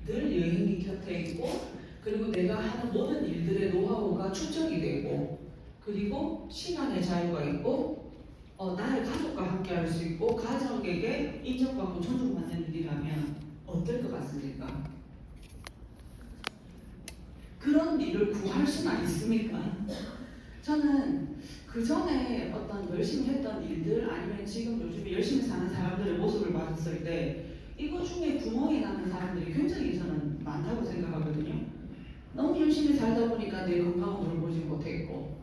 늘 여행이 곁에 있고, 그리고 내가 하는 모든 일들의 노하우가 축적이 되고, 그리고 시간의 자유가 있고, 나의 가족과 함께 할 수 있고, 가족에게 인정받고 존중받는 일이라면 어떨 것 같습니까? 그런 일을 구할 수는 있습니까? 저는 그 전에 어떤 열심히 했던 일들 아니면 지금 요즘에 열심히 사는 사람들의 모습을 봤을 때 이거 중에 구멍이 나는 사람들이 굉장히 저는 많다고 생각하거든요. 너무 열심히 살다 보니까 내 건강을 돌보지 못했고,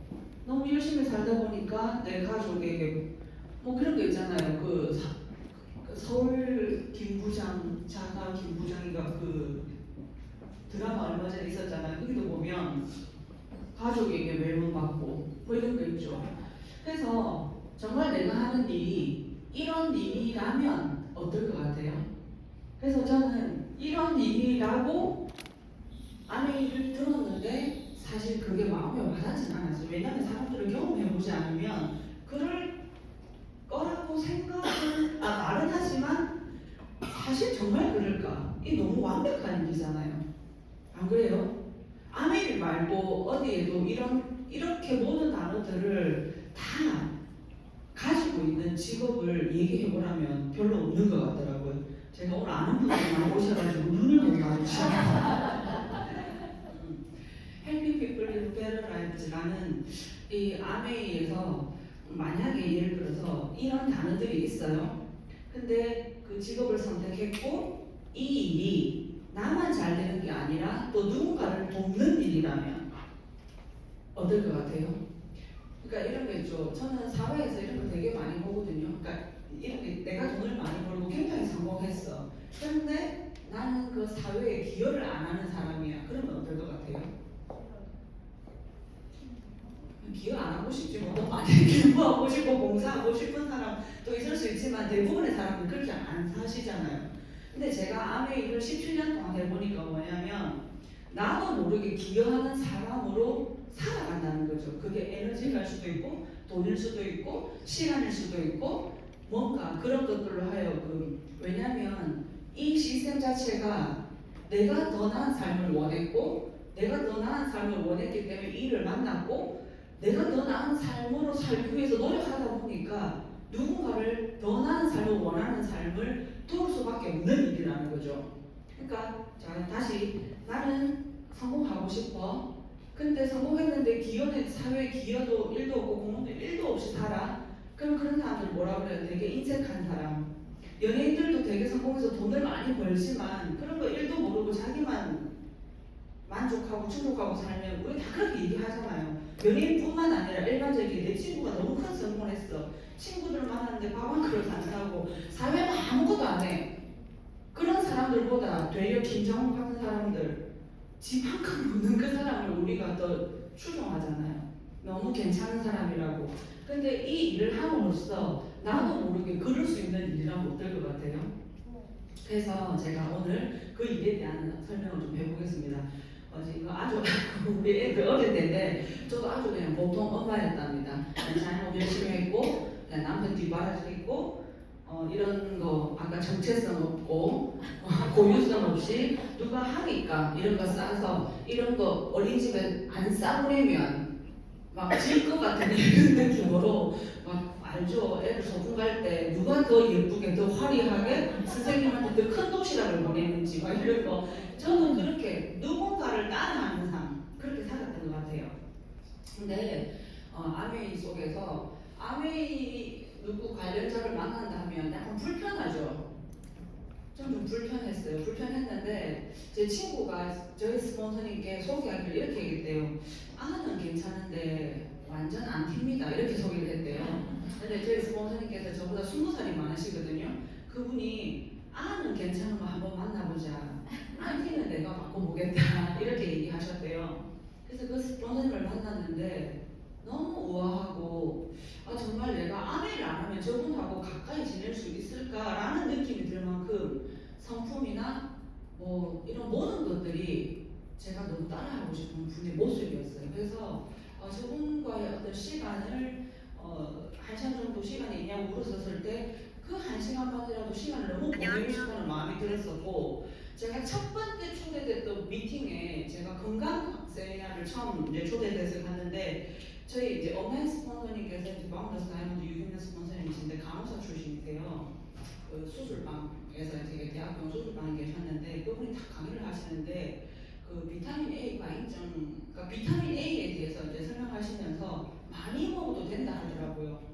너무 열심히 살다 보니까 내 가족에게 뭐 그런 거 있잖아요. 그 서울 김부장, 자가 김부장이가 그 드라마 얼마 전에 있었잖아요. 거기도 보면 가족에게 외면받고 뭐 이런 거 있죠. 그래서 정말 내가 하는 일이 이런 일이라면 어떨 것 같아요? 그래서 저는 이런 일이라고 아내 얘기를 들었는데 사실 그게 마음에 와닿진 않았어요. 왜냐하면 사람들을 경험해보지 않으면 그럴 거라고 말은 하지만 사실 정말 그럴까? 이 너무 완벽한 일이잖아요. 안 그래요? 아메일 말고 어디에도 이렇게 모든 단어들을 다 가지고 있는 직업을 얘기해보라면 별로 없는 것 같더라고요. 제가 오늘 아는 분들만 오셔가지고 눈을 못 마주쳐요. Helping people live better lives라는 이 아메이에서 만약에 예를 들어서 이런 단어들이 있어요. 근데 그 직업을 선택했고 이 일이 나만 잘 되는 게 아니라 또 누군가를 돕는 일이라면 어떨 것 같아요? 그러니까 이런 거 있죠. 저는 사회에서 이런 거 되게 많이 보거든요. 그러니까 이렇게 내가 돈을 많이 벌고 굉장히 성공했어. 그런데 나는 그 사회에 기여를 안 하는 사람이야. 그러면 어떨 것 같아요? 기여 안 하고 싶지 뭐. 많이 기부하고 싶고 봉사하고 싶은 사람도 있을 수 있지만 대부분의 사람은 그렇게 안 사시잖아요. 근데 제가 아메 일을 17년 동안 해보니까 뭐냐면 나도 모르게 기여하는 사람으로 살아간다는 거죠. 그게 에너지일 수도 있고 돈일 수도 있고 시간일 수도 있고 뭔가 그런 것들로 하여금, 왜냐하면 이 시스템 자체가 내가 더 나은 삶을 원했고 내가 더 나은 삶을 원했기 때문에 이 일을 만났고 내가 더 나은 삶으로 살기 위해서 노력하다 보니까 누군가를 더 나은 삶을 원하는 삶을 도울 수밖에 없는 일이라는 거죠. 그러니까 자 다시 나는 성공하고 싶어. 근데 성공했는데 기여는 사회에 기여도 1도 없고 공헌도 1도 없이 살아. 그럼 그런 사람들 뭐라 그래요? 되게 인색한 사람. 연예인들도 되게 성공해서 돈을 많이 벌지만 그런 거 1도 모르고 자기만 만족하고 충족하고 살면 우리 다 그렇게 얘기하잖아요. 연예인뿐만 아니라 일반적인 내 친구가 너무 큰 성공을 했어. 친구들 만났는데 밥 한 그릇 안 사고 사회는 아무것도 안 해. 그런 사람들보다 되려 김정은 같은 사람들 집 한 칸 놓는 그 사람을 우리가 더 추종하잖아요. 너무 괜찮은 사람이라고. 근데 이 일을 함으로써 나도 모르게 그럴 수 있는 일이라면 어떨 것 같아요? 그래서 제가 오늘 그 일에 대한 설명을 좀 해보겠습니다. 지금 아주 우리 애들 어릴 때인데 저도 아주 그냥 보통 엄마였답니다. 자녀 열심히 했고 남편 뒷바라지 했고 이런 거 아까 정체성 없고 고유성 없이 누가 하니까 이런 거 싸서 이런 거 어린이집에 안 싸보내면 막 질 것 같은 이런 느낌으로 막 알죠. 애들 소풍 갈 때 누가 더 예쁘게 더 화려하게 선생님한테 더 큰 도시락을 보내는지 막 이런 거 저는 그렇게 누군가를 따라하는 삶 그렇게 살았던 것 같아요. 근데 아메이 속에서 아메이 누구 관련자를 만난다면 약간 불편하죠. 좀 불편했어요. 불편했는데 제 친구가 저희 스폰서님께 소개하기를 이렇게 얘기했대요. 아는 괜찮은데 완전 안 튑니다. 이렇게 소개를 했대요. 근데 저희 스폰서님께서 저보다 20살이 많으시거든요. 그분이 아는 괜찮은 거 한번 만나보자. 안 튀면 내가 바꿔보겠다. 이렇게 얘기하셨대요. 그래서 그 스폰서님을 만났는데 너무 우아하고 정말 내가 아내를 안 하면 저분하고 가까이 지낼 수 있을까라는 느낌이 들 만큼 성품이나 뭐 이런 모든 것들이 제가 너무 따라하고 싶은 분의 모습이었어요. 그래서 저분과의 어떤 시간을 1시간 정도 시간이 있냐고 물었었을 때 그 1시간만이라도 시간을 너무 보내고 싶다는 마음이 들었었고 제가 첫 번째 제가 건강 세미나를 처음 이제 초대돼서 갔는데 저희 이제 온라인 스폰서님께서 이제 마운더스 다이아몬드 유기농 스폰서님이신데 간호사 출신이세요. 그 수술방에서 되게 대학병 수술방에 계셨는데 그분이 다 강의를 하시는데 그 비타민 A 과잉증, 그러니까 비타민 A에 대해서 이제 설명하시면서 많이 먹어도 된다 하더라고요.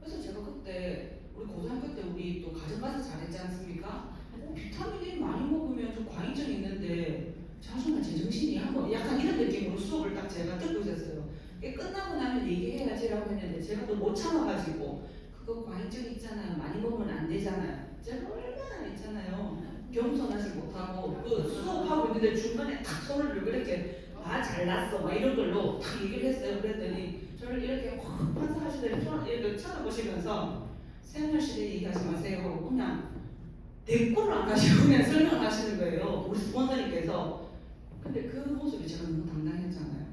그래서 제가 그때 우리 고등학교 때 우리 또 가정 가서 잘했지 않습니까? 비타민 A 많이 먹으면 좀 과잉증 있는데 자존감 제정신이야 뭐 약간 이런 느낌으로 수업을 딱 제가 듣고 있었어요. 끝나고 나면 얘기해야지라고 했는데 제가 또 못 참아가지고 그거 과잉증 있잖아요. 많이 먹으면 안 되잖아요. 제가 얼마나 있잖아요. 겸손하지 못하고 그 수업하고 있는데 중간에 탁 손을 들고 이렇게 잘났어 막 이런 걸로 탁 얘기를 했어요. 그랬더니 저를 이렇게 확 반사하시더니 이렇게 쳐다보시면서 생활실에 얘기하지 마세요. 그냥 대꾸를 안 하시고 그냥 설명을 하시는 거예요. 우리 스폰서님께서. 근데 그 모습이 제가 너무 당당했잖아요.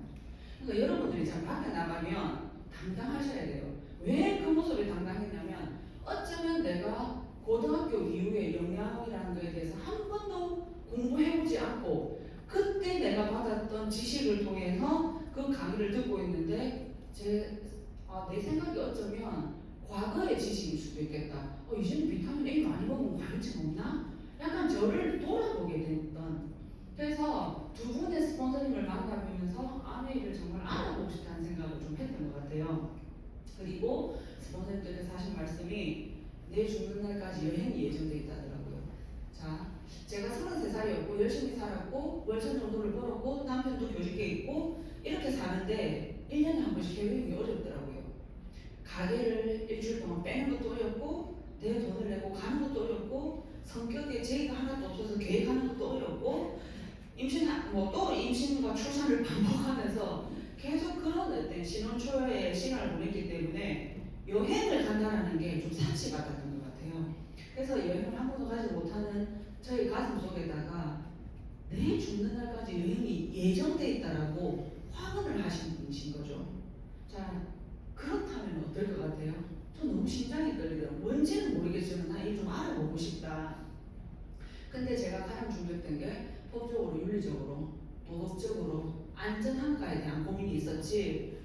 그러니까 여러분들이 잘 밖에 나가면 당당하셔야 돼요. 왜 그 모습이 당당했냐면 어쩌면 내가 고등학교 이후에 영양이라는 거에 대해서 한 번도 공부해보지 않고 그때 내가 받았던 지식을 통해서 그 강의를 듣고 있는데 내 생각이 어쩌면 과거의 지식일 수도 있겠다. 이제는 비타민 A 많이 먹으면 과잉증 없나? 약간 저를 돌아보게 됐던. 그래서 두 분의 스폰서님을 만나보면서 아메이를 정말 알아보고 싶다는 생각을 좀 했던 것 같아요. 그리고 스폰서님께서 하신 말씀이 내 죽는 날까지 여행이 예정돼 있다더라고요. 자, 제가 33살이었고 열심히 살았고 월천 정도를 벌었고 남편도 교직에 있고 이렇게 사는데 1년에 한 번씩 해외여행이 어렵더라고요. 가게를 일주일 동안 빼는 것도 어렵고 내 돈을 내고 가는 것도 어렵고 성격에 제의가 하나도 없어서 계획하는 것도 어렵고 또 임신과 출산을 반복하면서 계속 그런 어떤 신혼 초의 시간을 보냈기 때문에 여행을 간다는 게 좀 사치 같았던 것 같아요. 그래서 여행을 한 번도 가지 못하는 저희 가슴 속에다가 내 죽는 날까지 여행이 예정돼 있다라고 확언을 하신 분이신 거죠. 자, 그렇다면 어떨 것 같아요? 저 너무 심장이 떨리더라고요. 뭔지는 모르겠지만 나 이거 좀 알아보고 싶다. 근데 제가 가장 중요했던 게 법적으로, 윤리적으로, 도덕적으로, 안전한가에 대한 고민이 있었지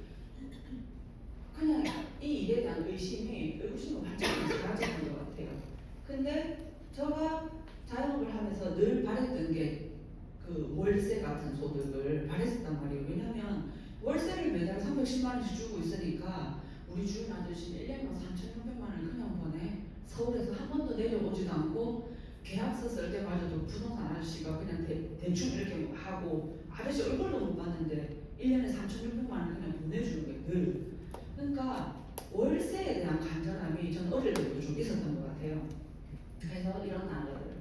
그냥 이 일에 대한 의심을 완전히 사라졌던 것 같아요. 근데 제가 자영업을 하면서 늘 바랬던 게 그 월세 같은 소득을 바랬었단 말이에요. 왜냐면 월세를 매달 310만 원씩 주고 있으니까 우리 주인 아저씨는 1년에 3,600만 원을 그냥 보내. 서울에서 한 번도 내려오지도 않고 계약서 쓸 때마저도 부동산 아저씨가 그냥 대충 이렇게 하고 아저씨 얼굴도 못 봤는데 1년에 3,600만 원을 그냥 보내주는 거예요. 늘. 그러니까 월세에 대한 간절함이 전 어릴 때부터 좀 있었던 것 같아요. 그래서 이런 단어들.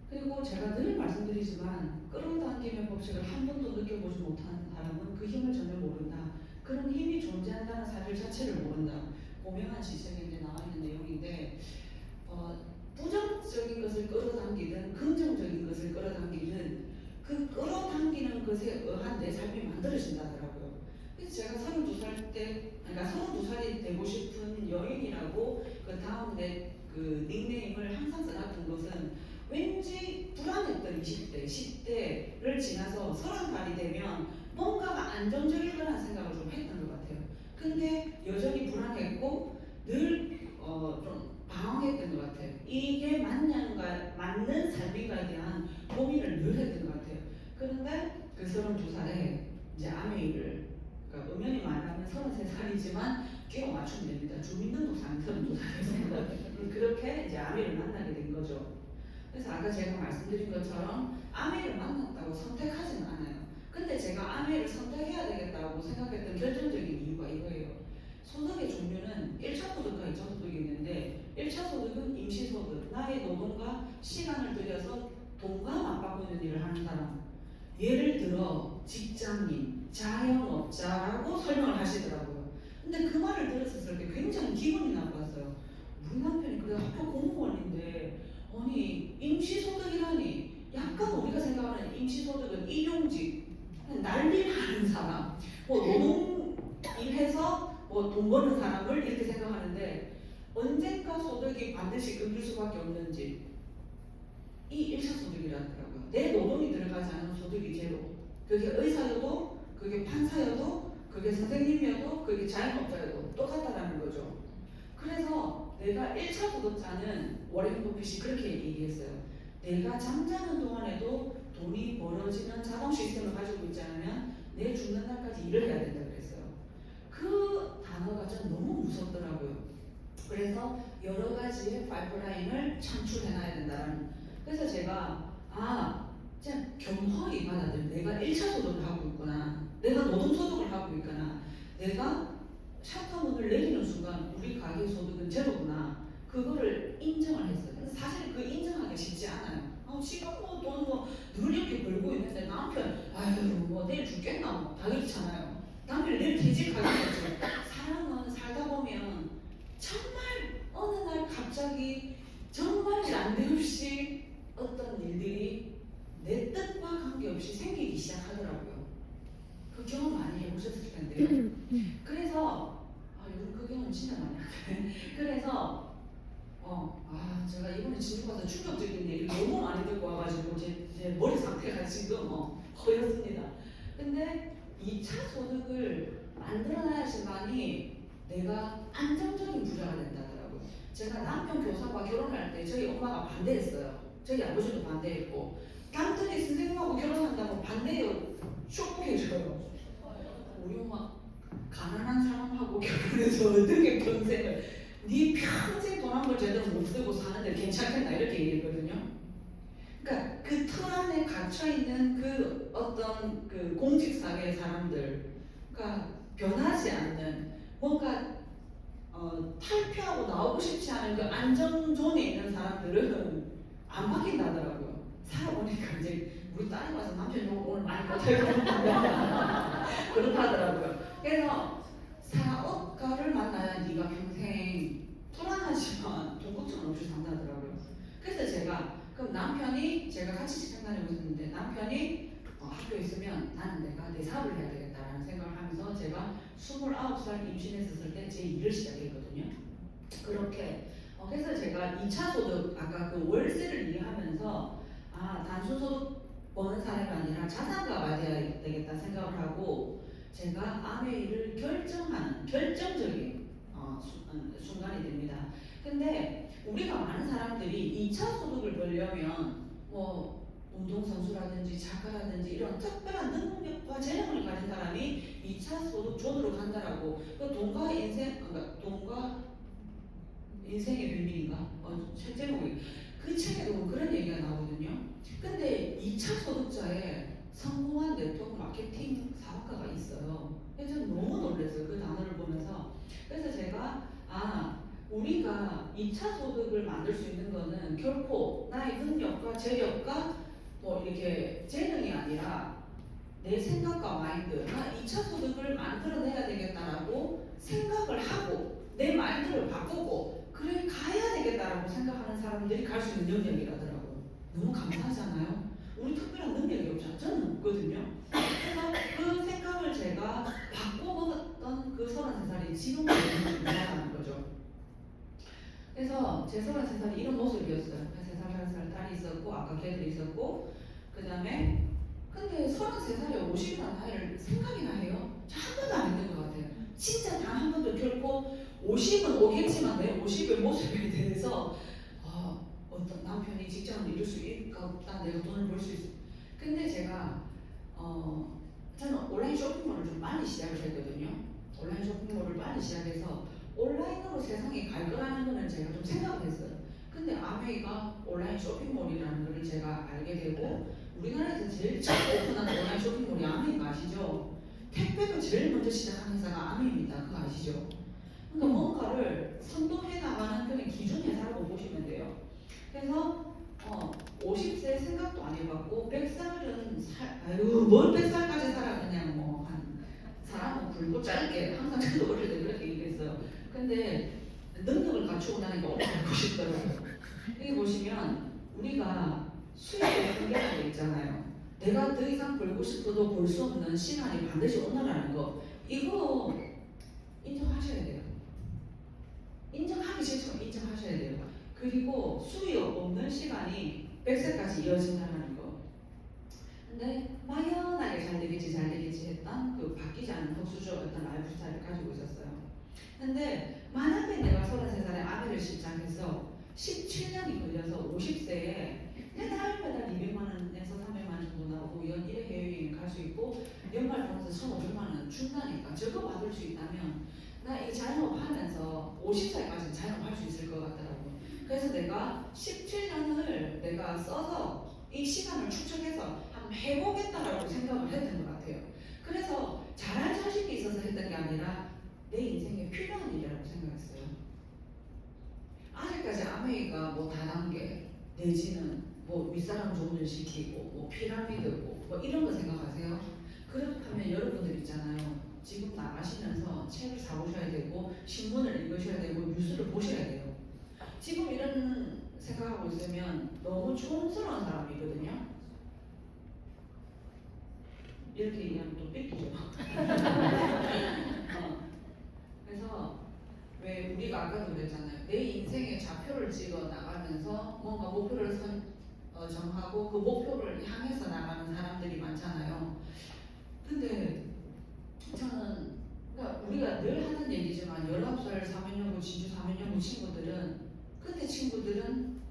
그리고 제가 늘 말씀드리지만 끌어당김의 법칙을 한 번도 느껴보지 못한 사람은 그 힘을 전혀 모른다. 그런 힘이 존재한다는 사실 자체를 모른다. 고명한 지책에 이제 나와 있는 내용인데 부정적인 것을 끌어당기든 긍정적인 것을 끌어당기든 그 끌어당기는 것에 의한 내 삶이 만들어진다더라고요. 그래서 제가 32살 때, 그러니까 32살이 되고 싶은 여인이라고 그 다음 그 닉네임을 항상 써놨던 것은 왠지 불안했던 20대, 10대를 지나서 30살이 되면 뭔가가 안정적일 거라는 생각을 좀 했던 것 같아요. 근데 여전히 불안했고 늘 좀 방황했던 것 같아요. 이게 맞는 삶인가에 대한 고민을 늘 했던 것 같아요. 그런데 그 32살에 이제 아메이를, 그러니까 엄연히 말하면 33살이지만 끼워 맞추면 됩니다. 주민등록상 32살에서 그렇게 이제 아메이를 만나게 된 거죠. 그래서 아까 제가 말씀드린 것처럼 아메이를 만났다고 선택하지는 않아요. 근데 제가 아메이를 선택해야 되겠다고 생각했던 결정적인 이유가 이거예요. 소득의 종류는 1차 소득과 2차 소득이 있는데 1차 소득은 임시소득, 나의 노동과 시간을 들여서 돈과 맞바꾸는 일을 하는 사람. 예를 들어 직장인, 자영업자라고 설명을 하시더라고요. 근데 그 말을 들었을 때 굉장히 기분이 나빴어요. 우리 남편이 그래 학교 공무원인데 아니 임시소득이라니, 약간 우리가 생각하는 임시소득은 일용직, 난리를 하는 사람, 노동 일해서 돈 버는 사람을 이렇게 생각하는데 언젠가 소득이 반드시 끊길 수밖에 없는지 이 1차 소득이라더라고요. 내 노동이 들어가지 않은 소득 소득이 제로. 그게 의사여도, 그게 판사여도, 그게 선생님이어도, 그게 자영업자여도 똑같다라는 거죠. 그래서 내가 1차 소득자는 워렌 버핏이 그렇게 얘기했어요. 내가 잠자는 동안에도 돈이 벌어지는 자동 시스템을 가지고 있지 않으면 내 죽는 날까지 일을 해야 된다 그랬어요. 그 단어가 좀 너무 무섭더라고요. 그래서 여러 가지의 파이프라인을 창출해놔야 된다는. 그래서 제가 진짜 겸허히 받아들여. 내가 1차 소득을 하고 있구나. 내가 노동소득을 하고 있구나. 내가 샤터문을 내리는 순간 우리 가게 소득은 제로구나. 그거를 인정을 했어요. 근데 사실 그 인정하기 쉽지 않아요. 지금 돈늘 이렇게 벌고 있는데 남편 뭐 내일 죽겠나 다 그렇잖아요. 남편이 내일 퇴직하겠죠. 사람은 살다 보면 정말 어느 날 갑자기 정말 난데없이 어떤 일들이 내 뜻과 관계없이 생기기 시작하더라고요. 그 경험 많이 해보셨을 텐데요. 그래서 요즘 그 경험 진짜 많이 하네. 그래서 제가 이번에 진주 가서 충격적인 얘기를 너무 많이 듣고 와가지고 제 머리 상태가 지금 허였습니다. 근데 2차 소득을 만들어놔야지만이 내가 안정적인 부자가 된다더라고요. 제가 남편 교사와 결혼할 때 저희 엄마가 반대했어요. 저희 아버지도 반대했고 남편이 선생님하고 결혼한다고 반대해요. 쇼크해줘요. 우리 엄마 가난한 사람하고 결혼해서 어떻게 평생을 네 평생 돈 한 번 제대로 못 쓰고 사는데 괜찮겠나 이렇게 얘기했거든요. 그러니까 그 틀 안에 갇혀있는 그 어떤 그 공직사회의 사람들, 그러니까 변하지 않는 뭔가 탈피하고 나오고 싶지 않은 그 안정존에 있는 사람들은 안 바뀐다더라고요. 살아보니까 이제 우리 딸이 와서 남편이 오늘 많이 못하고 그렇다더라고요. 그래서 사업가를 만나야 네가 평생 불안하지만 돈 걱정 없이 산다더라고요. 그래서 제가 그럼 남편이 제가 같이 직장 다니고 있었는데 남편이 학교에 있으면 나는 내가 내 사업을 해야 되겠다라는 생각을 하면서 제가 29살 임신했었을 때 제 일을 시작했거든요. 그렇게 그래서 제가 2차 소득 아까 그 월세를 이해하면서 단순 소득 버는 사람이 아니라 자산가가 돼야 되겠다 생각을 하고 제가 아메이를 결정하는 결정적인 순간이 됩니다. 근데 우리가 많은 사람들이 2차 소득을 벌려면 뭐 운동선수라든지 작가라든지 이런 특별한 능력과 재능을 가진 사람이 2차 소득 존으로 간다라고 그 돈과 인생의 비밀인가? 책 제목이 그 책에도 그런 얘기가 나오거든요. 근데 2차 소득자의 성공한 네트워크 마케팅 사업가가 있어요. 그래서 저는 너무 놀랐어요. 그 단어를 보면서. 그래서 제가 우리가 2차 소득을 만들 수 있는 거는 결코 나의 능력과 재력과 뭐 이렇게 재능이 아니라 내 생각과 마인드, 나 2차 소득을 만들어내야 되겠다라고 생각을 하고 내 마인드를 바꾸고 그래 가야 되겠다라고 생각하는 사람들이 갈 수 있는 능력이라더라고요. 너무 감사하잖아요. 우리 특별한 능력이 없잖아요. 저는 없거든요. 그래서 그 생각을 제가 바꿔먹었던 그 33살이 지금 너무 중요하다는 거죠. 그래서 제 33살이 이런 모습이었어요. 3살 딸이 있었고 아까 걔들이 있었고 그 다음에 근데 33살에 50이라는 나이를 생각이나 해요? 한 번도 안 했던 것 같아요. 진짜 단 한 번도 결코 50은 오겠지만 내 50의 모습에 대해서 어떤 남편이 직장을 이룰 수 있을까 없다 내가 돈을 벌 수 있을까 근데 제가 저는 온라인 쇼핑몰을 좀 많이 시작을 했거든요. 온라인 쇼핑몰을 많이 시작해서 온라인으로 세상이 갈 거라는 거는 제가 좀 생각을 했어요. 근데 아메이가 온라인 쇼핑몰이라는 걸 제가 알게 되고 우리나라에서 제일 처음 오픈한 온라인 쇼핑몰이 아메이가 아시죠? 택배도 제일 먼저 시작한 회사가 아메이입니다. 그거 아시죠? 그러니까 뭔가를 선도해 나가는 그런 기준 회사라고 보시면 돼요. 그래서 50세 생각도 안 해봤고 100살은 뭘 100살까지 살아 그냥 뭐 한 사람은 굵고 짧게 항상 저도 어릴 때 그렇게 얘기했어요. 근데 능력을 갖추고 나니까 오래 살고 싶더라고요. 여기 보시면 우리가 수입의 한계라는 게 있잖아요. 내가 더 이상 벌고 싶어도 벌 수 없는 시간이 반드시 온다는 거 이거 인정하셔야 돼요. 인정하기 싫지만 인정하셔야 돼요. 그리고 수입 없는 시간이 100세까지 이어진다는 거. 근데 되겠지 잘 되겠지 했던 그 바뀌지 않는 덕수저 어떤 라이프 스타일을 가지고 있었어요. 근데 만약에 내가 33살에 아내를 시작해서 17년이 걸려서 50세에 매달 200만 원에서 300만 원 정도 나오고 연 1회 해외여행 갈 수 있고 연말 보너스 1,500만 원 준다니까 저거 받을 수 있다면 나 이 자영업 하면서 50살까지 자영업 할 수 있을 것 같더라고요. 그래서 내가 17년을 내가 써서 이 시간을 축적해서 한번 해보겠다라고 생각을 했던 것 같아요. 그래서 잘할 자신이 있어서 했던 게 아니라 내 인생에 필요한 일이라고 생각했어요. 아직까지 아메이가 뭐 다단계 내지는 뭐 윗사람 좋은 일 시키고 뭐 피라미드고 뭐 이런 거 생각하세요? 그렇다면 여러분들 있잖아요. 지금 나가시면서 책을 사보셔야 되고 신문을 읽으셔야 되고 뉴스를 보셔야 돼요. 지금 이런 생각하고 있으면 너무 촌스러운 사람이거든요. 이렇게 얘기하면 또 뺏기죠. 그래서 왜 우리가 아까도 그랬잖아요. 내 인생의 좌표를 찍어 나가면서 뭔가 목표를 정하고 그 목표를 향해서 나가는 사람들이 많잖아요. 근데 저는 그러니까 우리가 늘 하는 얘기지만 19살 사면연구 진주 사면연구 친구들은 그때 친구들은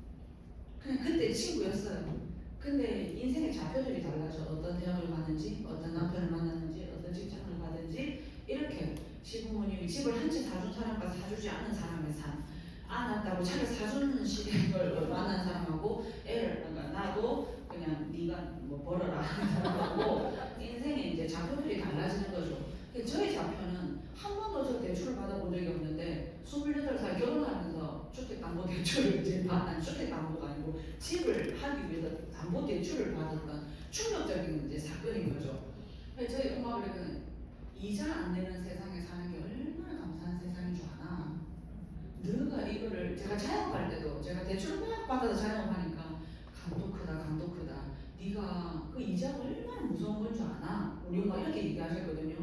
그냥 그때 친구였어요. 근데 인생의 좌표들이 달라져. 어떤 대학을 가는지, 어떤 남편을 만났는지, 어떤 직장을 가든지 이렇게 시부모님이 집을 한 채 사준 사람과 사주지 않은 사람의 삶. 안 왔다고 차를 사주는 시댁을 만난 사람하고 애를 그러니까 나도 그냥 네가 뭐 벌어라 하는 사람하고 인생의 이제 좌표들이 달라지는 거죠. 저희 좌표는 한 번도 저 대출을 받아본 적이 없는데 28살 결혼하면서 주택담보대출을 이제 받는 주택담보가 아니고 집을 하기 위해서 담보대출을 받았던 충격적인 이제 사건인 거죠. 저희 엄마가 그러면 이자 안 내는 세상에 사는 게 얼마나 감사한 세상인 줄 아나? 너가 이거를 제가 자영업할 때도 제가 대출 막 받아서 자영업하니까 감도 크다 감도 크다. 네가 그 이자가 얼마나 무서운 건 줄 아나? 우리 엄마 이렇게 얘기하셨거든요.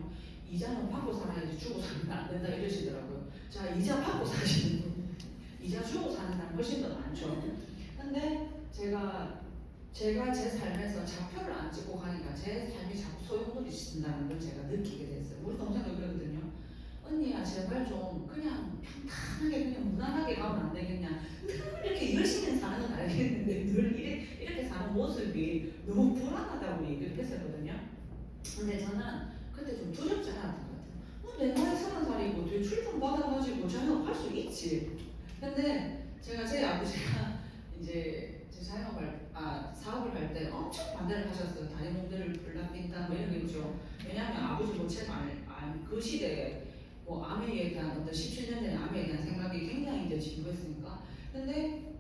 이자는 받고 살아야지 주고 살면 안 된다 이러시더라고요. 자 이자 받고 사시는 분, 이자 주고 사는 사람 훨씬 더 많죠. 근데 제가 제 삶에서 좌표를 안 찍고 가니까 제 삶이 자꾸 소용돌이친다는 걸 제가 느끼게 됐어요. 우리 동생도 그러거든요. 언니야 제발 좀 그냥 평탄하게 그냥 무난하게 가면 안 되겠냐. 늘 이렇게 열심히 사는 건 알겠는데 늘 이렇게 사는 모습이 너무 불안하다고 얘기를 했었거든요. 근데 저는 그때 좀 두렵지 않았던 것 같아요. 내 나이 30살이고 대출 좀 받아가지고 자영업할 수 있지. 근데 제가 제 아버지가 이제 제 사업을 할 때 엄청 반대를 하셨어요. 다리몽들을 불납빈다 뭐 이런 게 있죠. 왜냐하면 아버지 모책 그 시대에 뭐 아메이에 대한 어떤 17년 전의 아메이에 대한 생각이 굉장히 이제 진부했으니까. 근데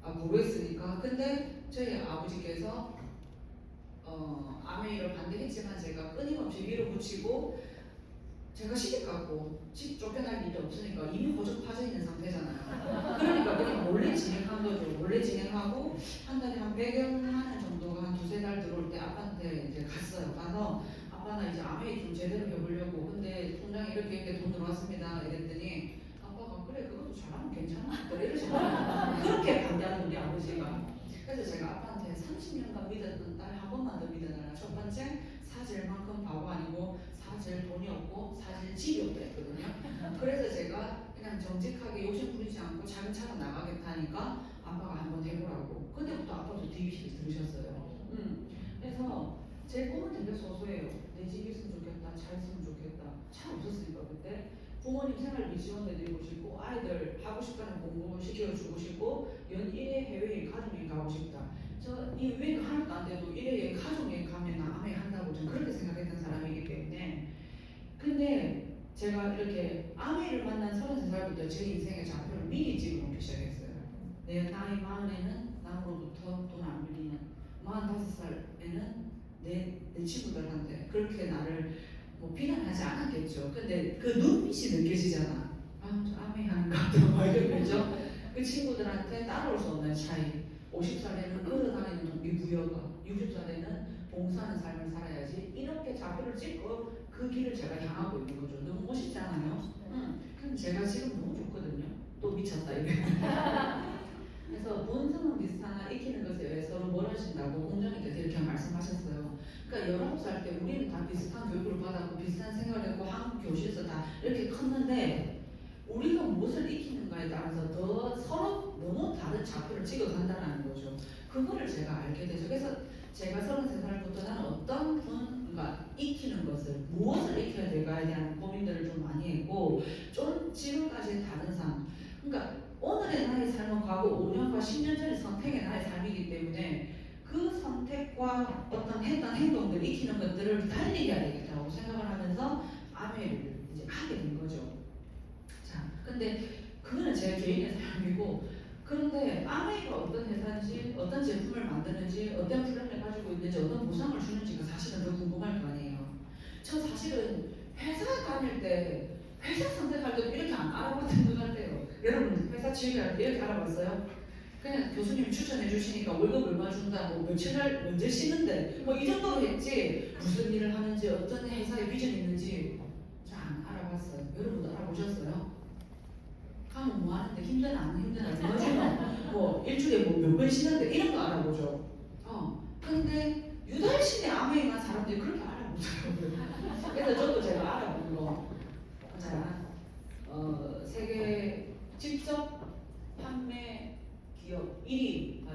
무르했으니까. 근데 저희 아버지께서 아메이를 반대했지만 제가 끊임없이 밀어붙이고 제가 시집 갔고 집 쫓겨날 일이 없으니까 이미 고적 파져 있는 상태잖아요. 그러니까 그냥 몰래 진행한 거죠. 몰래 진행하고 한 달에 한 100여만 원 정도가 한 두세 달 들어올 때 아빠한테 이제 갔어요. 가서 아빠 나 이제 아메이 좀 제대로 해보려고. 근데 통장에 이렇게 돈 들어왔습니다. 이랬더니 아빠가 그래 그것도 잘하면 괜찮아. 그래 이러잖아요. 그렇게 반대하는 우리 아버지가. 그래서 제가 아빠한테 30년간 믿었던 딸 한 번만 더 믿어달라. 첫 번째 사질만큼 바보 아니고 사실 돈이 없고 사실 집이 없다 했거든요. 그래서 제가 그냥 정직하게 욕심 부리지 않고 차근차근 나가겠다니까 아빠가 한번 해보라고. 그때부터 아빠도 DBC를 들으셨어요. 그래서 제 꿈은 되게 소소해요. 내 집 있으면 좋겠다, 차 있으면 좋겠다. 차 없었으니까 그때 부모님 생활비 지원해드리고 싶고 아이들 하고 싶다는 공부 시켜주고 싶고 연 1회 해외여행 가족여행 가고 싶다. 저 이 여행 하나도 안 돼도 1회 여행 가족여행 가면 나 아메 한다고 저는 그렇게 생각했던 사람이기 때문에. 근데 제가 이렇게 아메를 만난 33살부터 제 인생의 좌표를 미리 찍어놓기 시작했어요. 내 나이 40에는 남으로부터 돈 안 빌리는, 45살에는 내 친구들한테 그렇게 나를 뭐 비난하지 않았겠죠. 근데 그 눈빛이 느껴지잖아. 저 아메 하는가 보다 이러죠. 그 친구들한테 따라올 수 없는 차이. 50살에는 걸어다니는 동기부여가, 60살에는 봉사하는 삶을 살아야지. 이렇게 좌표를 찍고 그 길을 제가 향하고 있는 거죠. 너무 멋있지 않아요? 근데 제가 지금 너무 좋거든요. 또 미쳤다 이게. 그래서 본성은 비슷하나 익히는 것에 의해 서로 멀어진다고 공정님께서 이렇게 말씀하셨어요. 그러니까 19살 때 우리는 다 비슷한 교육을 받았고 비슷한 생활을 했고 한국 교실에서 다 이렇게 컸는데 우리가 무엇을 익히는가에 따라서 더 서로 너무 다른 좌표를 찍어간다는 거죠. 그거를 제가 알게 되죠. 그래서 제가 33살부터 나는 어떤 뭔가 익히는 것을 무엇을 익혀야 될까에 대한 고민들을 좀 많이 했고 좀 지금까지 다른 삶 그러니까 오늘의 나의 삶은 과거 5년과 10년 전의 선택의 나의 삶이기 때문에 그 선택과 어떤 했던 행동들 익히는 것들을 달리 해야 되겠다고 생각을 하면서 아메를 이제 하게 된 거죠. 자, 근데 그거는 제 개인의 삶이고 그런데 아메이가 어떤 회사인지 어떤 제품을 만드는지 어떤 플랜을 가지고 있는지 어떤 보상을 주는지가 사실은 더 궁금할 거 아니에요. 저 사실은 회사 다닐 때 회사 선택할 때 이렇게 안 알아봤던 것 같아요. 여러분 회사 지휘할 때 이렇게 알아봤어요? 그냥 교수님이 추천해 주시니까 월급 얼마 준다, 뭐 며칠 날 언제 쉬는데 뭐 이 정도로 했지 무슨 일을 하는지 어떤 회사의 비전이 있는지 잘 안 알아봤어요. 여러분도 알아보셨어요? 하면 뭐 하는데 힘드나 안 힘드나 얼마 주나 뭐 일주일에 뭐 몇 번 쉬는데 이런 거 알아보죠. 근데 유달신의 아메이만 사람들이 그렇게 알아보더라고요. 그래서 저도 제가 알아본 거. 자, 세계 직접 판매 기업 1위,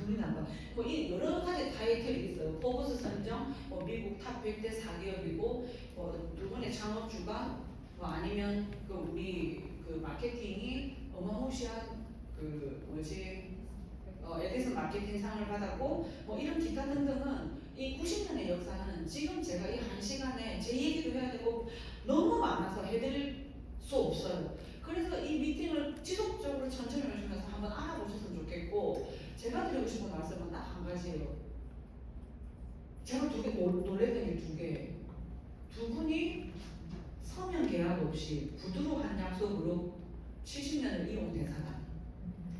눈이 난다. 뭐 여러 가지 타이틀이 있어요. 포브스 선정, 뭐 미국 탑 100대 4기업이고, 뭐 누구네 창업주가, 뭐 아니면 그 우리 그 마케팅이 어마무시한 그 뭐지, 에디슨 마케팅 상을 받았고, 뭐 이런 기타 등등은 이 90년의 역사는 지금 제가 이 한 시간에 제 얘기도 해야 되고 너무 많아서 해드릴 수 없어요. 그래서 이 미팅을 지속적으로 천천히 하시면서 한번 알아보셨으면 좋겠고 제가 드리고 싶은 말씀은 딱 한 가지예요. 제가 놀랬던 게 두 개. 두 분이 서면 계약 없이 구두로한 약속으로 70년을 이룬 대사다.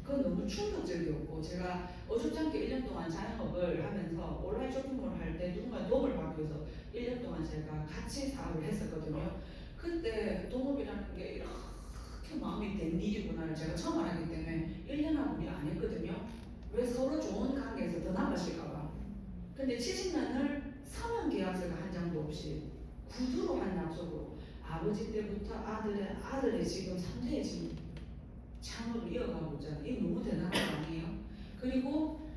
그건 너무 충격적이었고 제가 어줍잖게 1년 동안 자영업을 하면서 온라인 쇼핑몰을 할 때 누군가 도움을 받기 위해서 1년 동안 제가 같이 사업을 했었거든요. 그때 동업이라는 게 이렇게 마음이 된 일이구나를 제가 처음 알았기 때문에 1년하고 우리 안 했거든요. 왜 서로 좋은 관계에서 더 나아질까봐. 근데 70년을 서면 계약서가 한 장도 없이 구두로 한 약속으로 아버지 때부터 아들의 지금 3대의 지금 창업을 이어가고 있잖아요. 이거 너무 대단한 거 아니에요? 그리고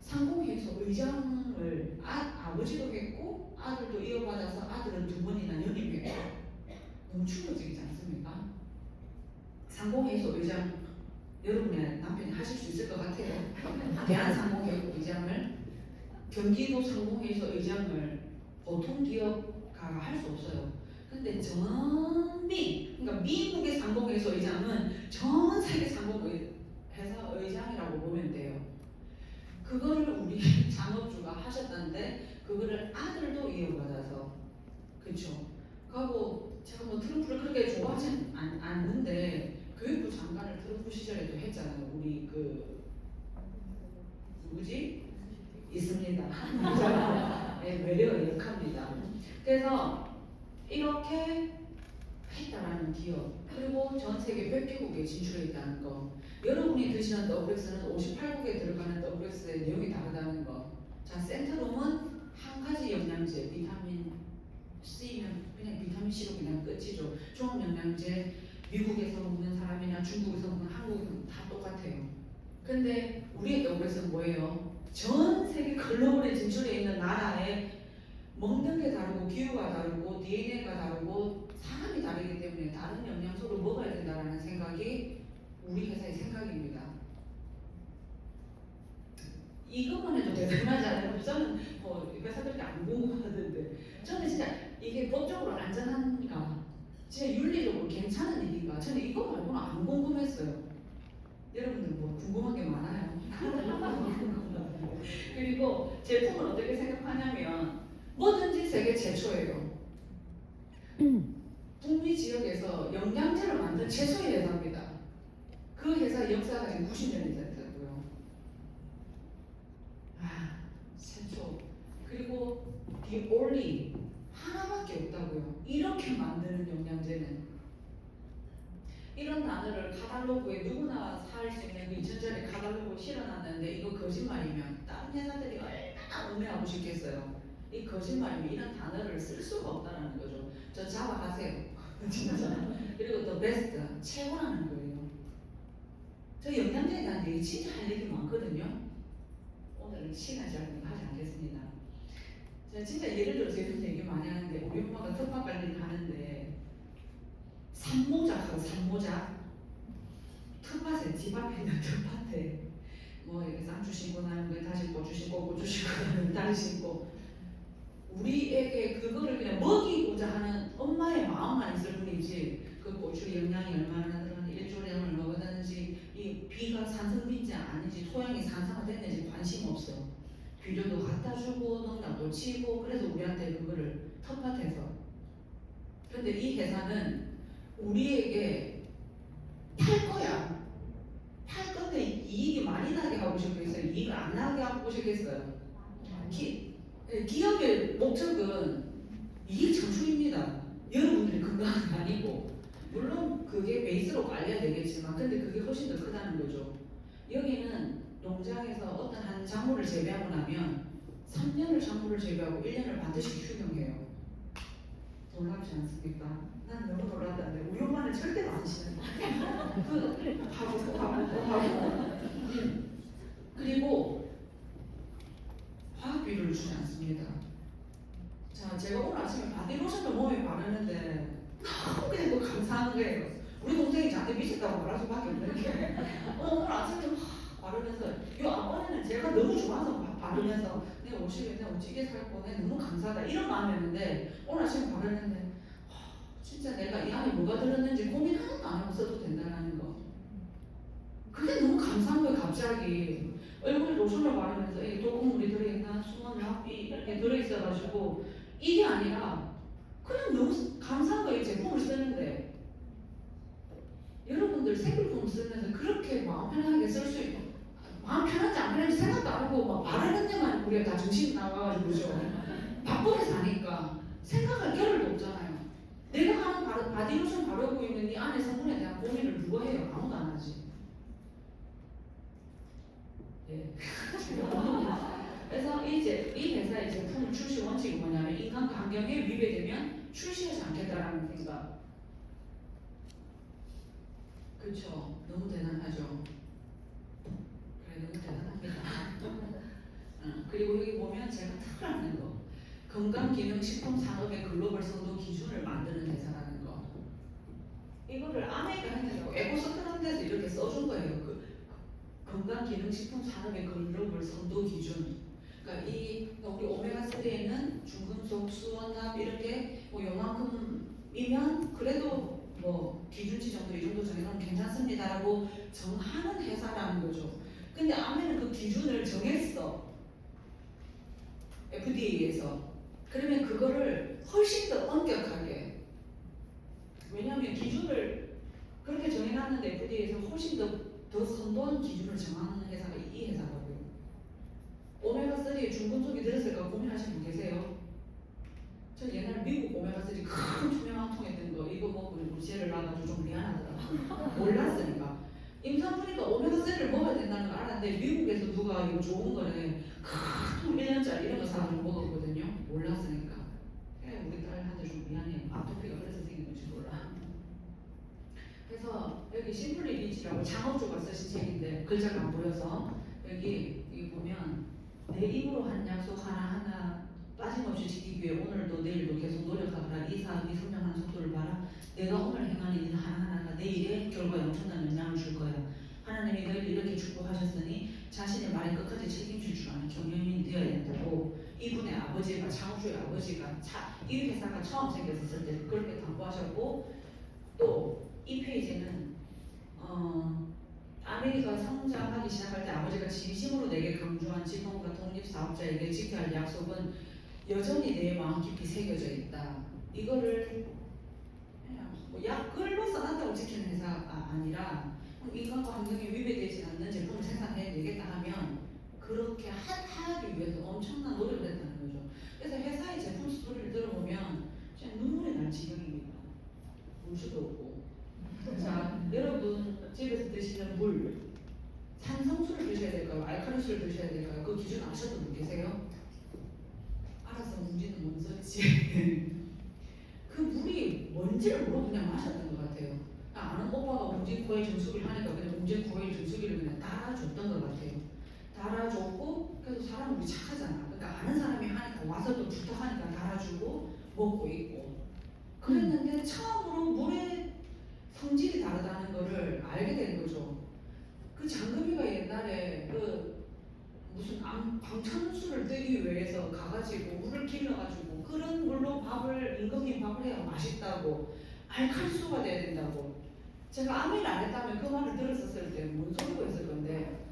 상공회의소 의장을 아버지도 했고 아들도 이어받아서 아들은 2번이나 연임했고 너무 충격적이지 않습니까? 상공회의소 의장 여러분의 남편이 하실 수 있을 것 같아요. 대한상공회의소 의장을 경기도 상공회의소 의장을 보통 기업가가 할 수 없어요. 근데 그러니까 미국의 상공회의소 의장은 전 세계 상공회사 의장이라고 보면 돼요. 그거를 우리 창업주가 하셨다는데 그거를 아들도 이어받아서 그쵸? 그리고 제가 뭐 트럼프를 그렇게 좋아하진 않는데 교육부 장관을 트럼프 시절에도 했잖아요. 우리 그 누구지? 있습니다. 네, 매력이 역합니다. 그래서 이렇게 했다라는 기업 그리고 전 세계 100개국에 진출해 있다는 거 여러분이 드시는 더블엑스는 58국에 들어가는 더블엑스의 내용이 다르다는 거. 자, 센트룸은 한 가지 영양제 비타민 C면 그냥 비타민 C로 그냥 끝이죠. 종합 영양제 미국에서 먹는 사람이나 중국에서 먹는 한국은 다 똑같아요. 근데 우리의 더블엑스는 뭐예요? 전 세계 글로벌에 진출해 있는 나라에 먹는 게 다르고 기후가 다르고 DNA가 다르고 사람이 다르기 때문에 다른 영양소를 먹어야 된다는 생각이 우리 회사의 생각입니다. 이것만 해도 대단하지 않아요? 저는 회사들이 안 궁금하던데 저는 진짜 이게 법적으로 안전한가 진짜 윤리적으로 괜찮은 일인가 저는 이거 말고는 안 궁금했어요. 여러분들 뭐 궁금한 게 많아요. 그리고 제품을 어떻게 생각하냐면 뭐든지 세계 최초예요. 북미 지역에서 영양제를 만든 최초의 회사입니다. 그 회사 역사가 지금 90년이 됐다고요. 최초. 그리고 the only 하나밖에 없다고요. 이렇게 만드는 영양제는 이런 단어를 카탈로그에 누구나 살 수 있는 그 2000짜리 카탈로그 실어놨는데 이거 거짓말이면 다른 회사들이 얼마나 음해하고 싶겠어요. 이 거짓말이면 이런 단어를 쓸 수가 없다는 거죠. 저 잡아가세요. 진짜. 그리고 또 베스트, 최고라는 거예요. 저 영양제에 대한 얘기 진짜 할 얘기 많거든요. 오늘은 시간 제한이 하지 않겠습니다. 제가 진짜 예를 들어서 이런 얘기 많이 하는데 우리 엄마가 텃밭 관리를 하는데 산모작하고 산모작 텃밭에 집 앞에 있는 텃밭에 뭐 이렇게 쌍주 심고 나는 거 다시 고추 심고 고추 심고 나는 다시 심고 우리에게 그거를 그냥 먹이고자 하는 엄마의 마음만 있을 뿐이지 그 고추 영양이 얼마나 들어가는지 일조량을 먹었는지 이 비가 산성비인지 아닌지 토양이 산성화됐는지 관심 없어. 비료도 갖다 주고 농약도 치고 그래서 우리한테 그거를 텃밭에서 근데 이 회사는 우리에게 팔 거야. 팔 건데 이익이 많이 나게 하고 싶겠어요? 이익을 안 나게 하고 싶겠어요? 기업의 목적은 이익 창출입니다. 여러분들이 건강한 게 아니고 물론 그게 베이스로 깔려야 되겠지만 근데 그게 훨씬 더 크다는 거죠. 여기는 농장에서 어떤 한 작물을 재배하고 나면 3년을 작물을 재배하고 1년을 반드시 휴경해요. 놀랍지 않습니까? 난 너무 놀랐다는데 우리 엄마는 절대로 안 쉬는 그 하고 그리고 화학비료를 주지 않습니다. 자, 제가 오늘 아침에 바디로션도 몸에 바르는데 너무 그냥 또 감사한 거예요. 우리 동생이 저한테 미쳤다고 말할 수밖에 없는 게 오늘 아침에 바르면서 이 앞번에는 제가 너무 좋아서 바르면서 내가 50에 찌개 살 거네 너무 감사하다 이런 마음이었는데 오늘 아침에 바르는데 진짜 내가 이 안에 뭐가 들었는지 고민 하나도 안 하고 써도 된다는 거 그게 너무 감사한 거예요. 갑자기 얼굴에 로션을 바르면서 이 독극물이 들어있나 수원나 이렇게 들어있어가지고 이게 아니라 그냥 너무 감사한 거예요. 제품을 쓰는데 여러분들 생필품을 쓰면서 그렇게 마음 편하게 쓸 수 있고 마음 편한지 안 편한지 생각도 안 하고 막 바르는 데만 우리가 다 정신이 나가가지고 그죠? 바쁘게 사니까 생각할 겨를도 없잖아요. 내가 하는 바디로션 바르고 있는 이 안에 성분에 대한 고민을 누가 해요? 아무도 안 하지. 예. 그래서 이 회사의 제품 출시 원칙이 뭐냐면 인간 환경에 위배되면 출시하지 않겠다라는 생각. 그렇죠. 너무 대단하죠. 그래 너무 대단합니다. 그리고 여기 보면 제가 특별한 거 건강기능식품 산업의 글로벌 선도 기준을 만드는 회사라는 거. 이거를 아메리카 했는데 에고서트런데서 이렇게 써준 거예요. 그 건강기능식품 산업의 글로벌 선도 기준. 그러니까 우리 오메가3에는 중금속, 수원납 이렇게 뭐 요만큼이면 그래도 뭐 기준치 정도 이 정도 정해놓으면 괜찮습니다라고 정하는 회사라는 거죠. 근데 아메는 그 기준을 정했어. FDA에서. 그러면 그거를 훨씬 더 엄격하게 왜냐하면 기준을 그렇게 정해놨는데 FDA에서 훨씬 더 선도한 기준을 정하는 회사가 이 회사거든요. 오메가3에 중금속이 들었을까 고민하시는 분 계세요? 전 옛날 미국 오메가3 큰 투명한 통에 든 거 이거 먹고 무시를 놔가지고 좀 미안하더라고요. 몰랐으니까. 임산부니까 오메가3를 먹어야 된다는 걸 알았는데 미국에서 누가 이거 좋은 거래 큰 1년짜리 이런 거 사가지고 먹었거든요. 몰랐으니까. 우리 딸한테 좀 미안해요. 아토피가 그래서 생긴 건지 몰라. 그래서 여기 심플리 리치라고 창업주가 쓰신 책인데 글자가 안 보여서 여기 보면 내 입으로 한 약속 하나하나 빠짐없이 지키기 위해 오늘도 내일도 계속 노력하라. 이 사업이 성장하는 속도를 봐라. 내가 오늘 행하는 일 하나하나가 내일의 결과에 엄청난 영향을 줄 거야. 하나님이 너희를 이렇게 축복하셨으니 자신의 말에 끝까지 책임질 줄 아는 경영인이 되어야 된다고. 이분의 아버지가 창업주의 아버지가 이 회사가 처음 생겼을 때 그렇게 당부하셨고 또 이 페이지는 아메리카 성장하기 시작할 때 아버지가 진심으로 내게 강조한 직원과 독립사업자에게 지켜야 할 약속은 여전히 내 마음 깊이 새겨져 있다. 이거를 뭐 약글로 써놨다고 지키는 회사가 아니라 인간과 환경에 위배되지 않는 제품을 생산해야 되겠다 하면 그렇게 하기 위해서 엄청난 노력을 했다는 거죠. 그래서 회사의 제품 스토리를 들어보면 그냥 눈물이 날 지경입니다. 울 수도 없고. 자, 여러분 집에서 드시는 물 산성수를 드셔야 될까요? 알칼리수를 드셔야 될까요? 그 기준 아셨던 분 계세요? 알아서 있지. 그 물이 뭔지를 모르고 그냥 마셨던 것 같아요. 아는 오빠가 웅진코에 정수기를 하니까 그냥 웅진코에 정수기를 그냥 달아줬던 것 같아요. 달아줬고, 그래도 사람은 우리 착하잖아. 그러니까 아는 사람이 하니까 와서 또 부탁하니까 달아주고 먹고 있고. 그랬는데 처음으로 물의 성질이 다르다는 거를 알게 된 거죠. 그 장금이가 옛날에 그 무슨 방천수를 뜨기 위해서 가가지고 물을 길러가지고 그런 물로 밥을 임금님 밥을 해야 맛있다고 알칼수가 돼야 된다고 제가 아무 일 안 했다면 그 말을 들었었을 때 뭔 소리고 했을 건데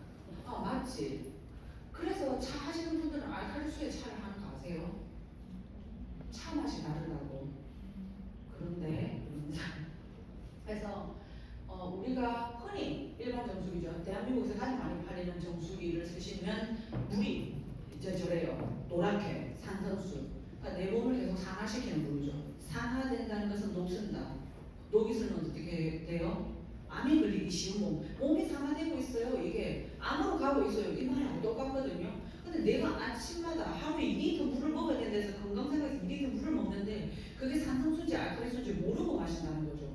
아 맞지. 그래서 차 하시는 분들은 알칼수의 차를 하는 거 아세요? 차 맛이 다르다고. 그런데 그래서 우리가 흔히 일반 정수기죠. 대한민국에서 가장 많이 팔리는 정수기를 쓰시면 물이 이제 저래요. 노랗게 산성수. 그러니까 내 몸을 계속 산화시키는 물이죠. 산화된다는 것은 녹슨다. 녹이 쓰면 어떻게 돼요? 암이 걸리기 쉬운 몸. 몸이 산화되고 있어요. 이게 암으로 가고 있어요. 이 말하고 똑같거든요. 근데 내가 아침마다 하루에 2리터 물을 먹어야 되는 데서 건강 생각해서 2리터 물을 먹는데 그게 산성수인지 알칼리수인지 모르고 마신다는 거죠.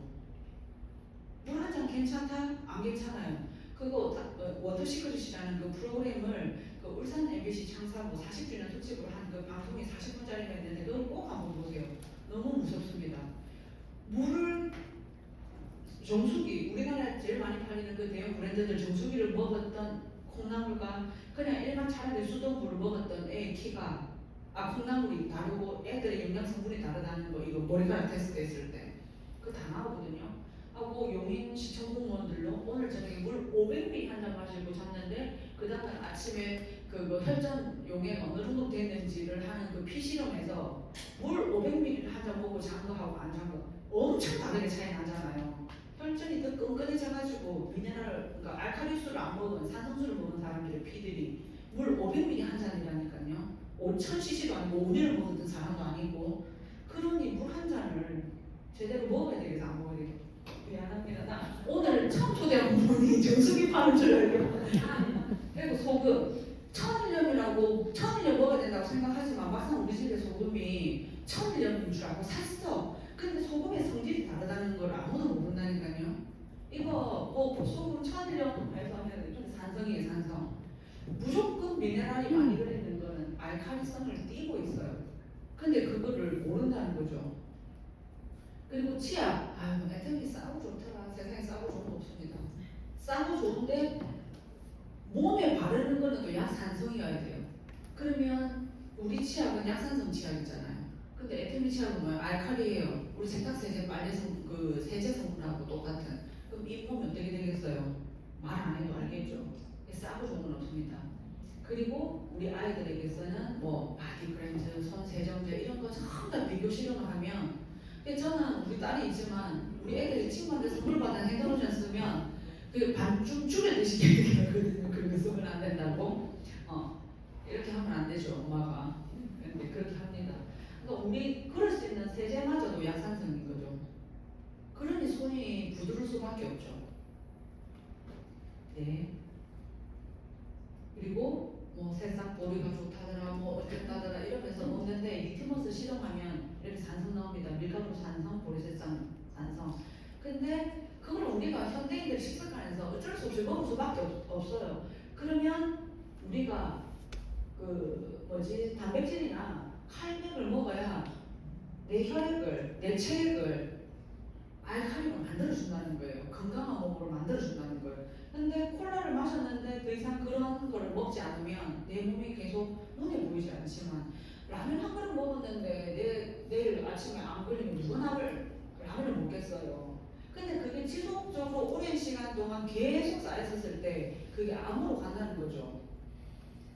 물 한 잔 괜찮다? 안 괜찮아요. 그거 워터시크릿이라는 그 프로그램을 그 울산 MBC 창사 40주년 특집으로 한 그 방송이 40분짜리가 있는데 그걸 꼭 한번 보세요. 너무 무섭습니다. 물을 정수기, 우리나라에 제일 많이 팔리는 그 대형 브랜드들 정수기를 먹었던 콩나물과 그냥 일반 차라리 수돗물을 먹었던 애의 키가 콩나물이 다르고 애들의 영양 성분이 다르다는 거 이거 머리카락 테스트 했을 때 그거 다 나오거든요. 하고 용인 시청 공무원들로 오늘 저녁에 물 500ml 한 잔 마시고 잤는데 그 다음날 아침에 그 혈전 용액 어느 정도 됐는지를 하는 그 피 실험에서 물 500ml 한 잔 먹고 잔 거하고 안 잔 거 엄청 다르게 차이 나잖아요. 혈전이 더 끈끈해져가지고 미네랄, 그러니까 알칼리수를 안 먹은 산성수를 먹은 사람들의 피들이 물 500ml 한 잔이라니까요. 5000cc도 아니고 5리를 먹었던 사람도 아니고 그러니 물 한 잔을 제대로 먹어야 되겠어 안 먹어야 되겠어. 미안합니다. 나 오늘 처음 초대한 분이 정수기 파는 줄 알고 그리고 소금 천일염이라고 천일염 먹어야 된다고 생각하지만 막상 우리 집에 소금이 천일염인 줄 알고 샀어. 근데 소금의 성질이 다르다는 걸 아무도 모른다니까요. 이거 소금 천일염 해서 하면 좀 산성이에요. 산성. 무조건 미네랄이 많이 들어있는 거는 알칼리성을 띠고 있어요. 근데 그거를 모른다는 거죠. 그리고 치약, 애터미 싸고 좋더라. 세상에 싸고 좋은 거 없습니다. 싸고 좋은데 몸에 바르는 거는 또 약산성이어야 돼요. 그러면 우리 치약은 약산성 치약이잖아요. 근데 애터미 치약은 뭐예요? 알칼리예요. 우리 세탁세제 빨래성 그 세제 성분하고 똑같은. 그럼 이 몸이 어떻게 되겠어요? 말 안 해도 알겠죠. 싸고 좋은 건 없습니다. 그리고 우리 아이들에게서는 뭐 바디크렌즈, 손 세정제 이런 거 전부 다 비교 실험을 하면 저는 우리 딸이 있지만 우리 애들이 친구한테 선물 받은 핸드로션 쓰면 그 반쯤 줄여드시게 얘기하거든요. 그렇게 쓰면 안 된다고. 이렇게 하면 안 되죠, 엄마가. 근데 그렇게 합니다. 그러니까 우리 그럴 수 있는 세제마저도 약산성인 거죠. 그러니 손이 부드러울 수밖에 없죠. 네. 그리고 뭐 새싹보리가 좋다더라, 뭐 어쨌다더라 이러면서 먹는데 리트머스 실험하면 이렇게 산성 나옵니다. 밀가루 산성, 보리새싹 산성. 근데 그걸 우리가 현대인들 식습관에서 어쩔 수 없이 먹을 수밖에 없어요. 그러면 우리가 단백질이나 칼륨을 먹어야 내 혈액을, 내 체액을 알칼리로 만들어준다는 거예요. 건강한 몸으로 만들어준다는 거예요. 근데 콜라를 마셨는데 더 이상 그런 거를 먹지 않으면 내 몸이 계속 눈에 보이지 않지만 라면 한 그릇 먹었는데 내일 아침에 안 걸리면 누가 라면을 먹겠어요. 근데 그게 지속적으로 오랜 시간 동안 계속 쌓였을 때 그게 암으로 간다는 거죠.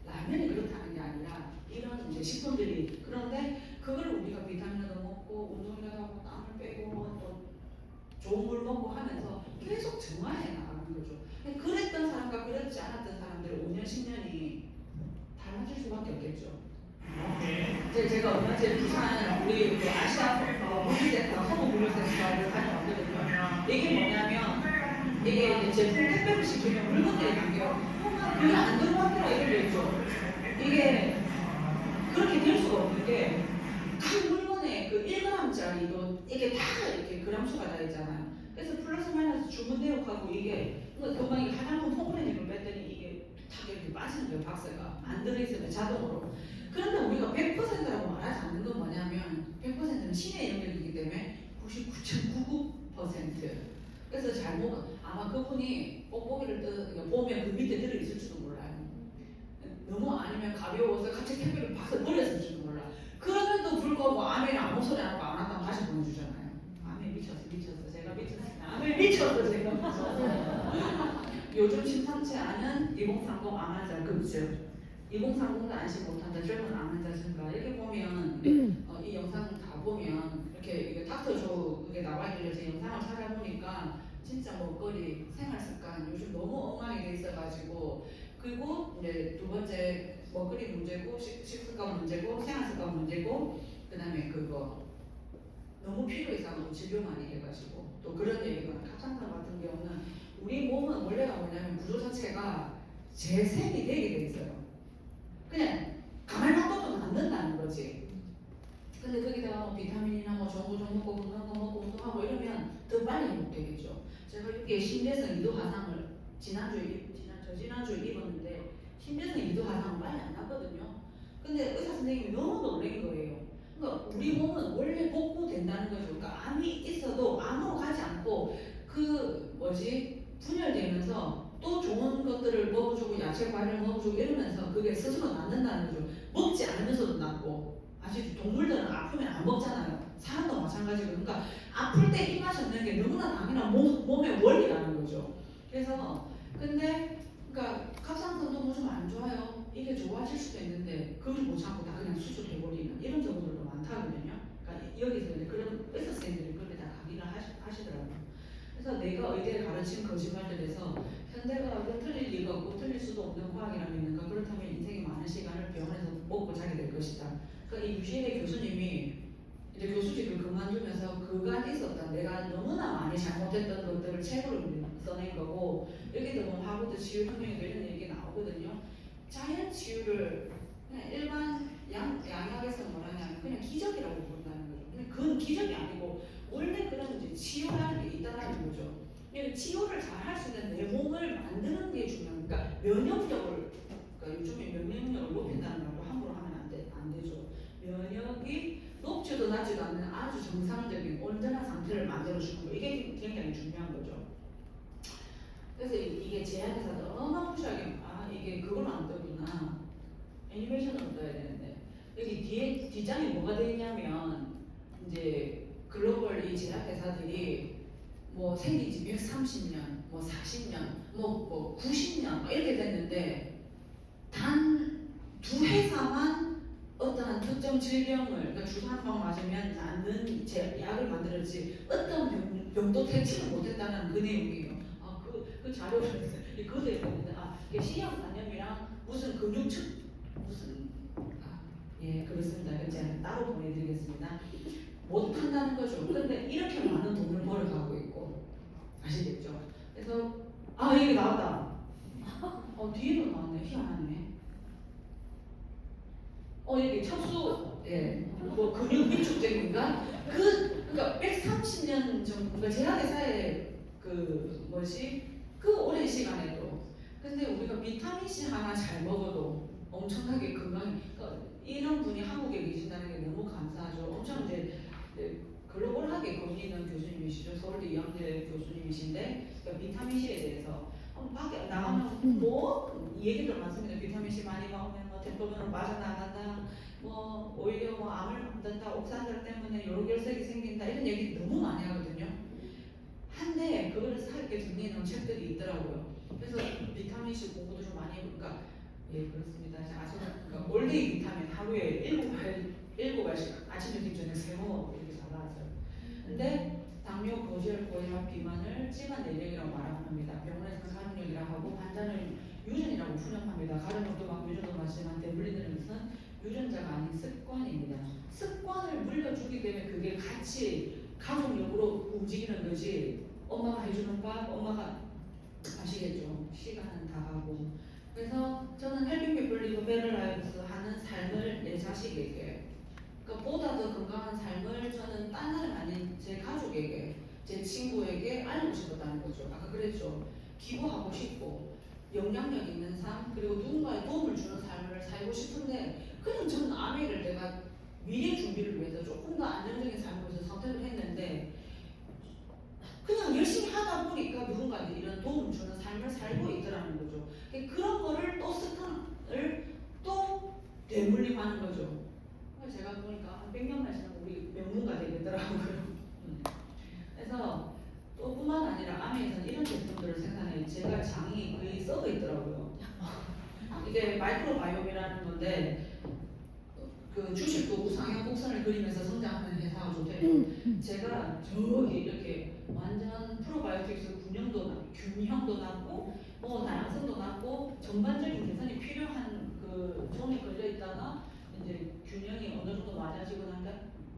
라면이 그렇다는 게 아니라 이런 이제 식품들이. 그런데 그걸 우리가 비타민도 먹고 운동이라도 하고 땀을 빼고 또 좋은 물 먹고 하면서 계속 정화해 나가는 거죠. 그랬던 사람과 그렇지 않았던 사람들 5년, 10년이 달라질 수밖에 없겠죠. 제가 얼마 전에 부산 우리 그 아시아 물류센터, 허브 물류센터를 다녀왔거든요. 이게 뭐냐면 이게 제품 택배를 시키면 물건들이 담겨요. 그게 안 들어왔더라 이러겠죠. 이게 그렇게 될 수가 없는 게 각 단위도 이게 다 이렇게 그람수가 다 있잖아요. 그래서 플러스 마이너스 주문 내역하고 이게 금방 이게 화장품 폼플레님을 뺐더니 이게 탁 이렇게 빠지는 거예요. 박스가 안 들어있으면 자동으로. 그런데 우리가 100%라고 말하지 않는 건 뭐냐면 100%는 신의 영역이기 때문에 99.99%. 그래서 잘못 아마 그분이 뽁뽁이를 보면 그 밑에 들어있을지도 몰라요. 너무 아니면 가벼워서 같이 택배를 박스 버렸을지도 몰라. 그럼에도 불구하고 아멘이 아무 소리 안 하고 안 한다고 다시 보내주잖아요. 아멘 미쳤어. 제가 미쳤어요. 아멘 미쳤어. 제가 미쳤어. 요즘 심상치 않은 2030 암환자 급증. 2030도 안심 못한다. 젊은 암환자 증가. 여기 보면 이 영상 다 보면 이렇게 이게 닥터 조 이게 나와 있길래 제 영상을 찾아보니까 진짜 먹거리, 생활습관 요즘 너무 엉망이 돼 있어가지고 그리고 이제 두 번째 먹거리 문제고 식습관 문제고 생활습관 문제고 그다음에 그거 너무 필요 이상으로 진료 많이 해가지고 또 그런 얘기가 갑상선 같은 경우는 우리 몸은 원래가 뭐냐면 구조 자체가 재생이 되게 돼 있어요. 그냥 가만히 놔둬도 낫는다는 거지. 근데 거기다가 뭐 비타민이나 뭐 좋은 거 좀 먹고 건강한 거 먹고 운동하고 이러면 더 빨리 회복되겠죠. 제가 이게 심대성 이도 화상을 저지난주에 입었는데 심대성 이도 화상은 빨리 안 났거든요. 근데 의사 선생님이 너무 놀란 거예요. 그러니까 우리 몸은 원래 복구된다는 거죠. 그러니까 암이 있어도 암으로 가지 않고 분열되면서 또 좋은 것들을 먹어주고 야채 과일을 먹어주고 이러면서 그게 스스로 낫는다는 거죠. 먹지 않으면서도 낫고. 아시죠? 동물들은 아프면 안 먹잖아요. 사람도 마찬가지고. 그러니까 아플 때 입맛이 없는 게 너무나 당연한 몸의 원리라는 거죠. 그래서 근데 그러니까 갑상선도 뭐 좀 안 좋아요. 이게 좋아질 수도 있는데 그걸 못 참고 다 그냥 수술해버리는 이런 경우들도 많다거든요. 그러니까 여기서 이제 그런 의사 선생님들이 그렇게 다 강의를 하시더라고요. 그래서 내가 의대에 가르친 거짓말들에서 현대과학은 틀릴 리가 없고 틀릴 수도 없는 과학이라고 있는가. 그렇다면 인생의 많은 시간을 병원에서 먹고 자게 될 것이다. 그러니까 이 유시의 교수님이 이제 교수직을 그만두면서 그간 있었다. 내가 너무나 많이 잘못했던 것들을 책으로 써낸 거고 여기도 뭐 하버드 치유혁명에도 이런 얘기 나오거든요. 자연 치유를 그냥 일반 양학에서 뭐라냐면 그냥 기적이라고 부른다는 거죠. 근데 그건 기적이 아니고 원래 그런 이제 치유라는 게 있다라는 거죠. 치유를 잘 할 수 있는 내 몸을 만드는 게 중요한. 그러니까 면역력을 그러니까 요즘에 면역력을 높인다는 말도 함부로 하면 안 되죠. 면역이 높지도 낮지도 않는 아주 정상적인 온전한 상태를 만들어주는 거 이게 굉장히 중요한 거죠. 그래서 이게 제약회사도 어마무시하게 이게 그걸 안 뜨구나 애니메이션으로 떠야 되는데 여기 뒤에 뒷장에 뭐가 되어 있냐면 이제 글로벌 이 제약회사들이 뭐 생긴 지 130년, 뭐 40년, 뭐 90년 이렇게 됐는데 단 두 회사만 어떠한 특정 질병을 그러니까 주사 한 방 맞으면 낫는 약을 만들었지 어떤 병도 퇴치를 못했다는 그 내용이에요. 그 자료를 그것도 있는데 이게 C형 간염이랑 무슨 근육축 무슨 예 그렇습니다. 제가 따로 보내드리겠습니다. 못한다는 거죠. 근데 이렇게 많은 돈을 벌어가고 있고 아시겠죠? 그래서 이게 나왔다. 뒤에도 나왔네. 희한하네. 여기 척수 뭐 근육 위축제인가? 그러니까 130년 정도 그러니까 제약회사의 그 오랜 시간에도 근데 우리가 비타민 C 하나 잘 먹어도 엄청나게 그러니까 이런 분이 한국에 계신다는 게 너무 감사하죠. 엄청 이제 글로벌하게 거기 있는 교수님이시죠. 서울대 이영대 교수님이신데 그러니까 비타민 C에 대해서 밖에 나가면 뭐 얘기도 많습니다. 비타민 C 많이 먹으면 뭐 대부분으로 빠져나간다. 뭐 오히려 뭐 암을 만든다. 옥산달 때문에 요로결석이 생긴다. 이런 얘기 너무 많이 하거든요. 한데 그거를 살게 정리해놓은 책들이 있더라고요. 그래서 비타민 C 공부도 좀 많이 그러니까 예 그렇습니다. 그러니까 올데이 비타민 하루에 7알씩 아침 점심 저녁 3번 이렇게 잘라왔어요. 근데 당뇨, 고지혈, 고혈압, 비만을 찜한 내력이라고 말합니다. 병원에서 가능력이라고 하고 환자는 유전이라고 푸념합니다. 가른 것도 막 유전도 맞지만 대부분은 유전자가 아닌 습관입니다. 습관을 물려주기 때문에 그게 같이 가족력으로 움직이는 거지. 엄마가 해주는 밥, 엄마가 아시겠죠? 시간은 다 가고. 그래서 저는 헬핑 피플리고 베를라이브스 하는 삶을 내 자식에게 그러니까 보다 더 건강한 삶을 저는 딴 사람 하나를 집었다는 거죠. 아까 그랬죠. 기부하고 싶고 영향력 있는 삶 그리고 누군가의 도움을 주는 삶을 살고 싶은데 그냥 저는 아메를 내가 미래 준비를 위해서 조금 더 안정적인 삶을 위해서 선택을 했는데 그냥 열심히 하다 보니까 누군가한테 이런 도움을 주는 삶을 살고 있더라는 거죠. 그런 거를 또 습관을 또 되물림하는 거죠. 제가 보니까 한 100년만 지나면 우리 명문가 되겠더라고요. 그래서 또 뿐만 아니라 아메에서는 이런 제품들을 생산해요. 제가 장이 거의 썩어 있더라고요. 이게 마이크로바이옴이라는 건데 그 주식도 우상향 곡선을 그리면서 성장하는 회사가 좋대요. 제가 저기 이렇게 완전 프로바이오틱스 균형도 낮고 뭐 다양성도 낮고 전반적인 개선이 필요한 그 종에 걸려 있다가 이제 균형이 어느 정도 맞아지고 나니까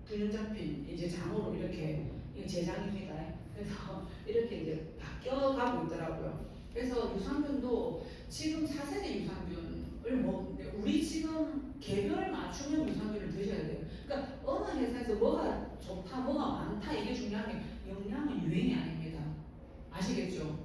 균형 잡힌 이제 장으로 이렇게 재장입니다. 그래서 이렇게 이제 바뀌어가고 있더라고요. 그래서 유산균도 지금 4세대 유산균을 먹는데 우리 지금 개별 맞춤형 유산균을 드셔야 돼요. 그러니까 어느 회사에서 뭐가 좋다, 뭐가 많다 이게 중요한 게 영양은 유행이 아닙니다. 아시겠죠?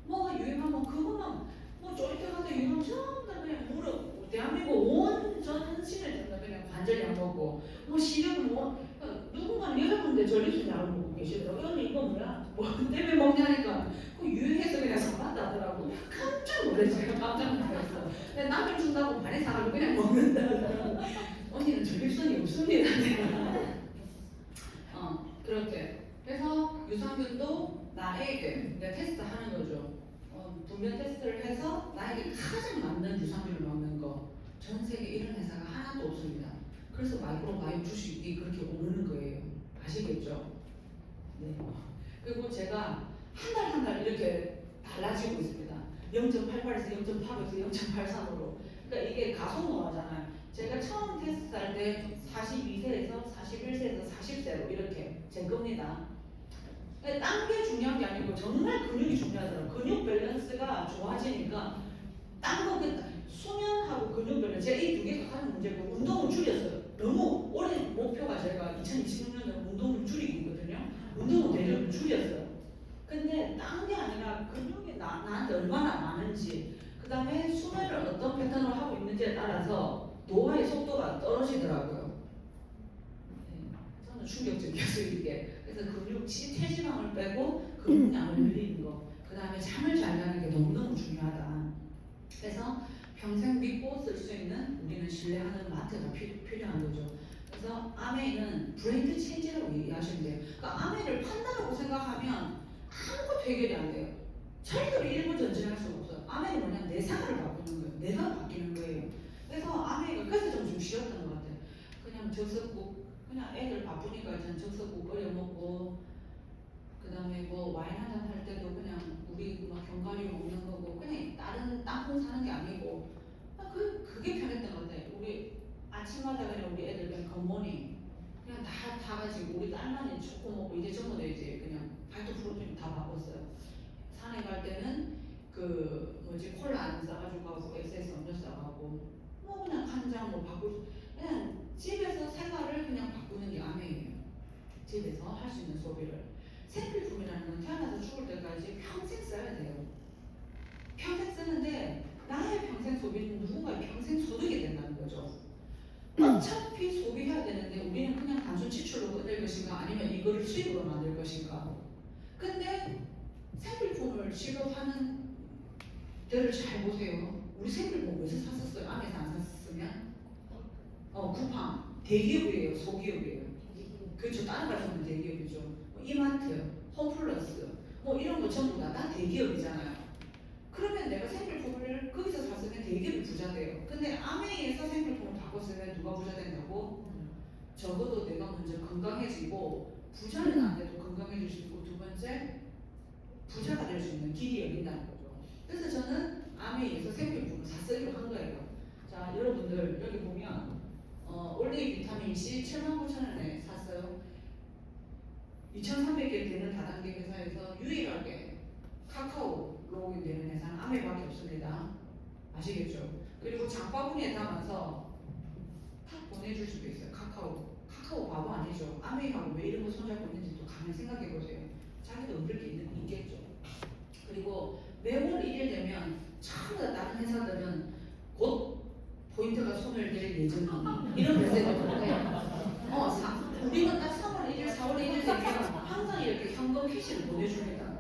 뭐가 유행하면 그것만 뭐 쫄깃하게 유행하면 전부 다 그냥 무릎 대한민국 온 전신을 전부 다 그냥 관절약 먹고 뭐 시력은 뭐 누군가는 여자분인데 전립선 약을 먹고 계시더라고요. 언니 이거 뭐야? 뭐 때문에 먹냐니까 그 유행해서 그냥 사봤다더라고. 깜짝 놀랐어요. 깜짝 놀랐어. 근데 남편 준다고 많이 사가지고 그냥 먹는다더라고. 언니는 전립선이 없습니다. 그렇게. 그래서 유산균도 나에게 테스트하는 거죠. 분면 테스트를 해서 나에게 가장 맞는 유산균을 먹는 거. 전 세계 이런 회사가 하나도 없습니다. 그래서 마이크로바이옴 주식이 그렇게 오르는 거예요. 아시겠죠? 네. 그리고 제가 한 달 이렇게 달라지고 있습니다. 0.88에서 0.85에서 0.83으로. 그러니까 이게 가속노화잖아요. 제가 처음 테스트할 때 42세에서 41세에서 40세로 이렇게 재 겁니다. 딴 게 중요한 게 아니고 정말 근육이 중요하더라고요. 근육 밸런스가 좋아지니까 딴 거 수면하고 근육 밸런스 제가 이 두 개가 가장 문제고 운동을 줄였어요. 너무 올해 목표가 제가 2026년에 운동을 줄이기거든요. 운동을 대략 줄였어요. 근데 딴 게 아니라 근육이 나한테 얼마나 많은지 그 다음에 수면을 어떤 패턴으로 하고 있는지에 따라서 노화의 속도가 떨어지더라고요. 네, 저는 충격적이었어요 이게. 그래서 근육 체지방을 빼고 근육량을 늘리는 거, 그 다음에 잠을 잘 자는 게 너무너무 중요하다. 그래서 평생 믿고 쓸 수 있는 우리는 신뢰하는 마트가 필요한 거죠. 그래서 아메이는 브랜드 체인지라고 얘기하시면 돼요. 그러니까 아메이를 판다라고 생각하면 아무것도 해결이 안 돼요. 절대로 일부 전진할 수가 없어요. 아메이는 뭐냐면 내 생활을 바꾸는 거예요. 내가 바뀌는 거예요. 그래서 아메이가 그래서 좀 쉬웠던 것 같아요. 그냥 적석국, 그냥 애들 바쁘니까 저는 적석국 끓여 먹고, 그 다음에 뭐 와인 한잔 할 때도 그냥 우리 막 견과류 먹는 거고, 그냥 다른 땅콩 사는 게 아니고, 그게 편했던 것 같아요. 우리 아침마다 그냥 우리 애들 그냥 굿모닝 그냥 다 가지고 우리 딸만이 초코 먹고 이제 전부터 이제 그냥 발톱 프로틴 다 바꿨어요. 산에 갈 때는 그 뭐지 콜라 안 싸가지고 가고 SS 음료 싸가고 뭐 그냥 간장 뭐 바꿀 그냥 집에서 생활을 그냥 바꾸는 게 아메예요. 집에서 할 수 있는 소비를. 생필품이라는 건 태어나서 죽을 때까지 평생 써야 돼요. 평생 쓰는데 나의 평생 소비는 누군가의 평생 소득이 된다는 거죠. 어차피 소비해야 되는데 우리는 그냥 단순 지출로 끝낼 것인가 아니면 이거를 수입으로 만들 것인가. 근데 생필품을 취급하는 데를 잘 보세요. 우리 생필품 어디서 샀었어요? 안에서 안 샀으면? 쿠팡. 대기업이에요. 소기업이에요. 그렇죠. 다른 가정은 대기업이죠. 뭐 이마트, 홈플러스 뭐 이런 거 전부 다 대기업이잖아요. 그러면 내가 생필품을 거기서 샀으면 대기업이 부자 돼요. 근데 아메이에서 생필품을 바꿨으면 누가 부자 된다고? 적어도 내가 먼저 건강해지고 부자는 안 돼도 건강해질 수 있고 두 번째 부자가 될 수 있는 길이 열린다는 거죠. 그래서 저는 아메이에서 생필품을 샀으려 한 거예요. 자 여러분들 여기 보면 올리브 비타민 C 79,000원에 샀어요. 2,300개 되는 다단계 회사에서 유일하게 카카오로 되는 회사는 아메이밖에 없습니다. 아시겠죠? 그리고 장바구니에 담아서 탁 보내줄 수도 있어요. 카카오 바보 아니죠? 아메이하고 왜 이런 거 손잡고 있는지 또 가만 생각해 보세요. 자기도 그럴 게 있겠죠. 그리고 매월 1일 되면 전부 다 다른 회사들은 곧 포인트가 손을 댈 예정이니 이런 메시지를 보내요. 우리는 딱 3월 1일, 4월 1일 되면 항상 이렇게 현금 캐시를 보내줍니다.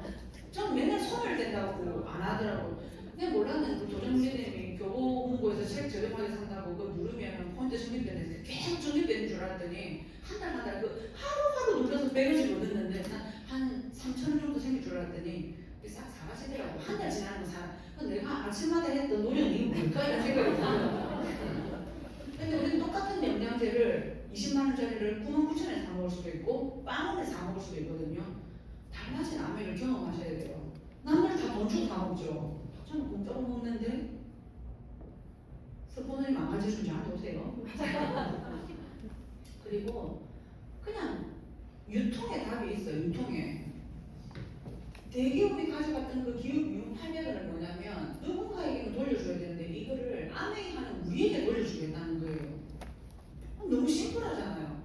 저는 맨날 손을 댄다고 안 하더라고. 근데 몰랐는데 조정진님이 교보 홍보에서 책 저렴하게 산다고 그거 누르면 포인트 적립되는데 계속 적립되는 줄 알았더니 한 달 그 하루하루 눌러서 100원씩 얻었는데 한 3,000원 정도 생길 줄 알았더니 싹 사가시더라고. 한 달 지나면 사. 내가 아침마다 했던 노력이 뭘까 이런 생각이 들어요. 근데 우리는 똑같은 영양제를 20만원짜리를 99,000원에 사 먹을 수도 있고 빵원에 사 먹을 수도 있거든요. 달라진 아메를 경험하셔야 돼요. 남들 다 돈 주고 사 먹죠. 저는 공짜로 먹는데 스폰서님 망가지 좀 저한테 오세요. 그리고 그냥 유통에 답이 있어요. 유통에. 대기업이 가져갔던 그 기업 미용 800원은 뭐냐면 누군가에게는 돌려줘야 되는데 이거를 아메이하는 우리에게 돌려주겠다는 거예요. 너무 심플하잖아요.